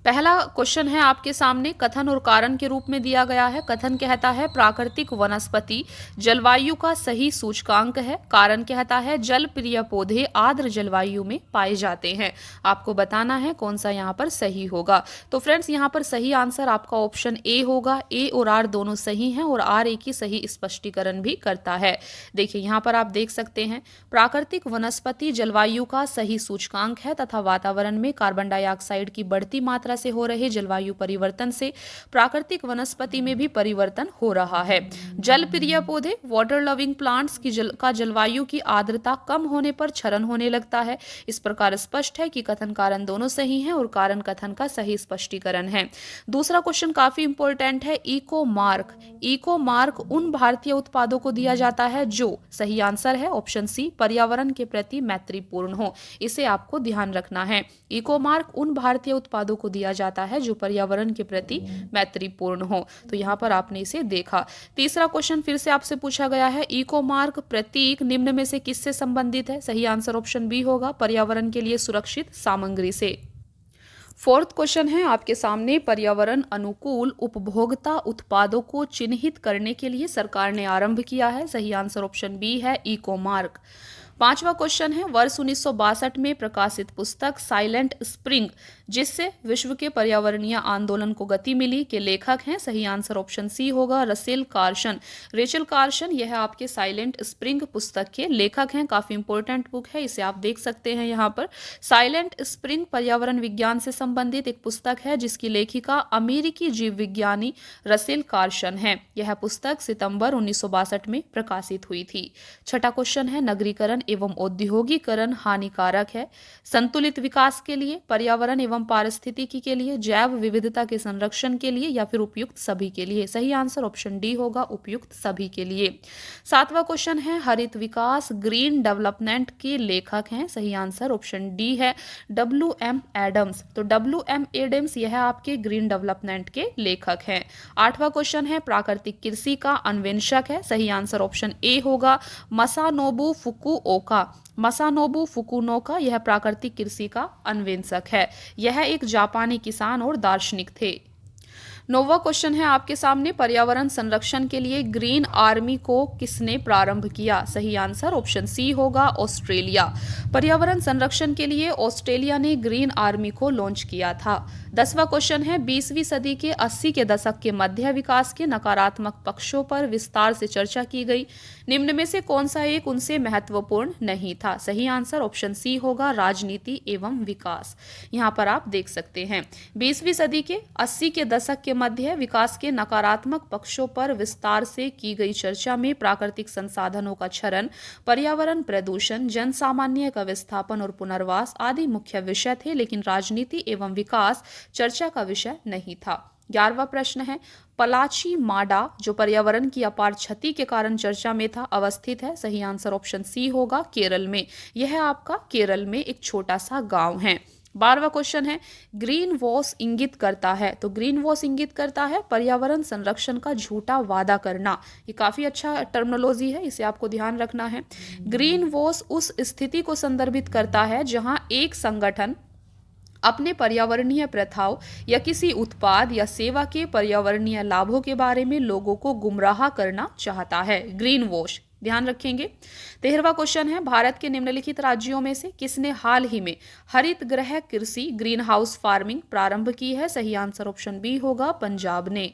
पहला क्वेश्चन है आपके सामने, कथन और कारण के रूप में दिया गया है। कथन कहता है प्राकृतिक वनस्पति जलवायु का सही सूचकांक है। कारण कहता है जल प्रिय पौधे आर्द्र जलवायु में पाए जाते हैं। आपको बताना है कौन सा यहाँ पर सही होगा। तो फ्रेंड्स यहाँ पर सही आंसर आपका ऑप्शन ए होगा। ए और आर दोनों सही हैं और आर एक ही सही स्पष्टीकरण भी करता है। देखिए यहाँ पर आप देख सकते हैं, प्राकृतिक वनस्पति जलवायु का सही सूचकांक है तथा वातावरण में कार्बन डाइऑक्साइड की बढ़ती मात्रा से हो रहे जलवायु परिवर्तन से प्राकृतिक वनस्पति में भी परिवर्तन हो रहा है। जल प्रिय पौधे वाटर लविंग प्लांट्स की जलवायु की आर्द्रता कम होने पर क्षरण होने लगता है। इस प्रकार स्पष्ट है कि कथन कारण दोनों सही हैं और कारण कथन का सही स्पष्टीकरण है। दूसरा क्वेश्चन काफी इंपॉर्टेंट है, इको मार्क। इको मार्क उन भारतीय उत्पादों को दिया जाता है जो, सही आंसर है ऑप्शन सी, पर्यावरण के प्रति मैत्रीपूर्ण हो। इसे आपको ध्यान रखना है। इको मार्क उन भारतीय उत्पादों को दिया जाता है जो पर्यावरण के प्रति मैत्रीपूर्ण हो। तो यहाँ पर आपने इसे देखा। तीसरा क्वेश्चन फिर से आपसे पूछा गया है, इको मार्क प्रतीक निम्न में से किससे संबंधित है? सही आंसर ऑप्शन बी होगा, पर्यावरण के लिए सुरक्षित सामग्री से। फोर्थ क्वेश्चन है आपके सामने, पर्यावरण अनुकूल उपभोक्ता उत्पादों को चिन्हित करने के लिए सरकार ने आरंभ किया है। सही आंसर ऑप्शन बी है, इको मार्क। पांचवा क्वेश्चन है, वर्ष 1962 में प्रकाशित पुस्तक साइलेंट स्प्रिंग, जिससे विश्व के पर्यावरणीय आंदोलन को गति मिली, के लेखक हैं? सही आंसर ऑप्शन सी होगा, रेचल कार्सन। रेचल कार्सन यह आपके साइलेंट स्प्रिंग पुस्तक के लेखक हैं। काफी इंपॉर्टेंट बुक है, इसे आप देख सकते हैं यहाँ पर। साइलेंट स्प्रिंग पर्यावरण विज्ञान से संबंधित एक पुस्तक है जिसकी लेखिका अमेरिकी जीव विज्ञानी रेचल कार्सन है। यह पुस्तक सितंबर 1962 में प्रकाशित हुई थी। छठा क्वेश्चन है, नगरीकरण एवं औद्योगिकरण हानिकारक है। संतुलित विकास के लिए, पर्यावरण एवं पारिस्थितिकी के लिए, जैव विविधता के संरक्षण के लिए या फिर उपयुक्त सभी के लिए? सही आंसर ऑप्शन डी होगा, उपयुक्त सभी के लिए। सातवां क्वेश्चन है, हरित विकास ग्रीन डेवलपमेंट के लेखक हैं? सही आंसर ऑप्शन डी है, WM एडम्स। तो WM एडम्स यह आपके ग्रीन डेवलपमेंट के लेखक हैं। आठवां क्वेश्चन है, प्राकृतिक कृषि का अन्वेषक है? सही आंसर ऑप्शन ए होगा, मसानोबु फुकुओका। मसानोबु फुकुनोका यह प्राकृतिक कृषि का अन्वेषक है। यह एक जापानी किसान और दार्शनिक थे। 9वां क्वेश्चन है आपके सामने, पर्यावरण संरक्षण के लिए ग्रीन आर्मी को किसने प्रारंभ किया? सही आंसर ऑप्शन सी होगा, ऑस्ट्रेलिया। पर्यावरण संरक्षण के लिए ऑस्ट्रेलिया ने ग्रीन आर्मी को लॉन्च किया था। 10वां क्वेश्चन है, 20वीं सदी के 80 के दशक के मध्य विकास के नकारात्मक पक्षों पर विस्तार से चर्चा की गई। निम्न में से कौन सा एक उनसे महत्वपूर्ण नहीं था? सही आंसर ऑप्शन सी होगा, राजनीति एवं विकास। यहाँ पर आप देख सकते हैं, 20वीं सदी के 80 के दशक के मध्य विकास के नकारात्मक पक्षों पर विस्तार से की गई चर्चा में प्राकृतिक संसाधनों का क्षरण, पर्यावरण प्रदूषण, जन सामान्य का विस्थापन और पुनर्वास आदि मुख्य विषय थे, लेकिन राजनीति एवं विकास चर्चा का विषय नहीं था। 11वां प्रश्न है, पलाची माडा जो पर्यावरण की अपार क्षति के कारण चर्चा में था, अवस्थित है? सही आंसर ऑप्शन सी होगा, केरल में। यह आपका केरल में एक छोटा सा गांव है। 12वां क्वेश्चन है, ग्रीन वॉश इंगित करता है? तो ग्रीन वॉश इंगित करता है पर्यावरण संरक्षण का झूठा वादा करना। ये काफी अच्छा टर्मिनोलॉजी है, इसे आपको ध्यान रखना है। ग्रीन वॉश उस स्थिति को संदर्भित करता है जहां एक संगठन अपने पर्यावरणीय प्रथाओं या किसी उत्पाद या सेवा के पर्यावरणीय लाभों के बारे में लोगों को गुमराह करना चाहता है। ग्रीन वॉश ध्यान रखेंगे। 13वां क्वेश्चन है, भारत के निम्नलिखित राज्यों में से किसने हाल ही में हरित गृह कृषि ग्रीन हाउस फार्मिंग प्रारंभ की है? सही आंसर ऑप्शन बी होगा, पंजाब ने।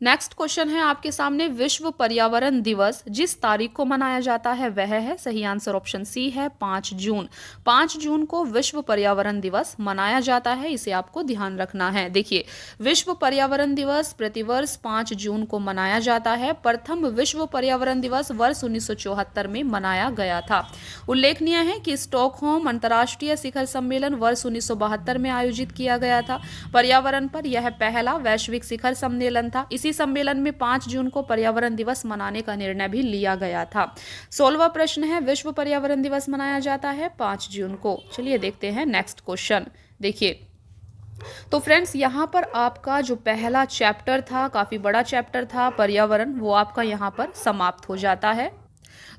नेक्स्ट क्वेश्चन है आपके सामने, विश्व पर्यावरण दिवस जिस तारीख को मनाया जाता है वह है? सही आंसर ऑप्शन सी है, 5 जून। 5 जून को विश्व पर्यावरण दिवस मनाया जाता है, इसे आपको ध्यान रखना है। देखिए, विश्व पर्यावरण दिवस प्रतिवर्ष 5 जून को मनाया जाता है। प्रथम विश्व पर्यावरण दिवस वर्ष 1974 में मनाया गया था। उल्लेखनीय है कि स्टॉकहोम अंतर्राष्ट्रीय शिखर सम्मेलन वर्ष 1972 में आयोजित किया गया था। पर्यावरण पर यह पहला वैश्विक शिखर सम्मेलन था। इसी सम्मेलन में 5 जून को पर्यावरण दिवस मनाने का निर्णय भी लिया गया था। 16वां प्रश्न है, विश्व पर्यावरण दिवस मनाया जाता है 5 जून को। चलिए देखते हैं नेक्स्ट क्वेश्चन। देखिए, तो फ्रेंड्स यहाँ पर आपका जो पहला चैप्टर था, काफी बड़ा चैप्टर था पर्यावरण, वो आपका यहाँ पर समाप्त हो जाता है।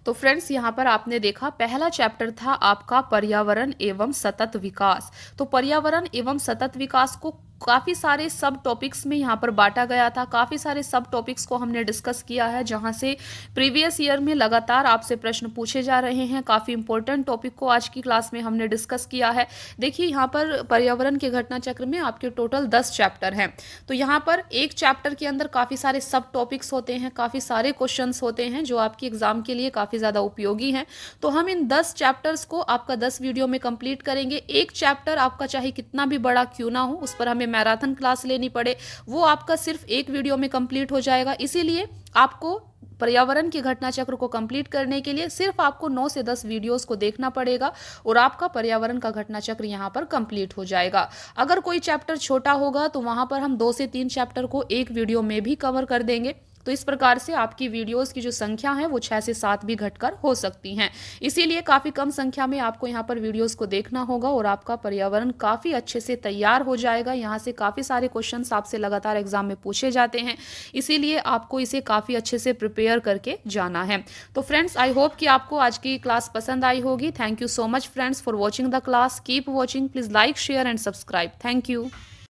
तो फ्रेंड्स यहाँ पर आपने देखा पहला चैप्टर था आपका पर्यावरण एवं सतत विकास। तो पर्यावरण एवं सतत विकास को काफ़ी सारे सब टॉपिक्स में यहाँ पर बांटा गया था। काफ़ी सारे सब टॉपिक्स को हमने डिस्कस किया है, जहाँ से प्रीवियस ईयर में लगातार आपसे प्रश्न पूछे जा रहे हैं। काफ़ी इंपॉर्टेंट टॉपिक को आज की क्लास में हमने डिस्कस किया है। देखिए, यहाँ पर पर्यावरण के घटना चक्र में आपके टोटल 10 चैप्टर हैं। तो यहाँ पर एक चैप्टर के अंदर काफ़ी सारे सब टॉपिक्स होते हैं, काफ़ी सारे क्वेश्चंस होते हैं जो आपकी एग्जाम के लिए काफ़ी ज़्यादा उपयोगी हैं। तो हम इन 10 चैप्टर्स को आपका 10 वीडियो में कंप्लीट करेंगे। एक चैप्टर आपका चाहे कितना भी बड़ा क्यों ना हो, उस पर हमें मैराथन क्लास लेनी पड़े, वो आपका सिर्फ एक वीडियो में कंप्लीट हो जाएगा। इसीलिए आपको पर्यावरण के घटना चक्र को कंप्लीट करने के लिए सिर्फ आपको 9 से 10 वीडियोस को देखना पड़ेगा और आपका पर्यावरण का घटना चक्र यहाँ पर कंप्लीट हो जाएगा। अगर कोई चैप्टर छोटा होगा तो वहाँ पर हम 2 से 3 चैप्टर को एक वीडियो में भी कवर कर देंगे। तो इस प्रकार से आपकी वीडियोस की जो संख्या है वो 6 से 7 भी घटकर हो सकती हैं। इसीलिए काफ़ी कम संख्या में आपको यहाँ पर वीडियोस को देखना होगा और आपका पर्यावरण काफ़ी अच्छे से तैयार हो जाएगा। यहाँ से काफ़ी सारे क्वेश्चंस आपसे लगातार एग्जाम में पूछे जाते हैं, इसीलिए आपको इसे काफ़ी अच्छे से प्रिपेयर करके जाना है। तो फ्रेंड्स, आई होप कि आपको आज की क्लास पसंद आई होगी। Thank you so much friends for watching the class. Keep watching, please like, share and subscribe. Thank you.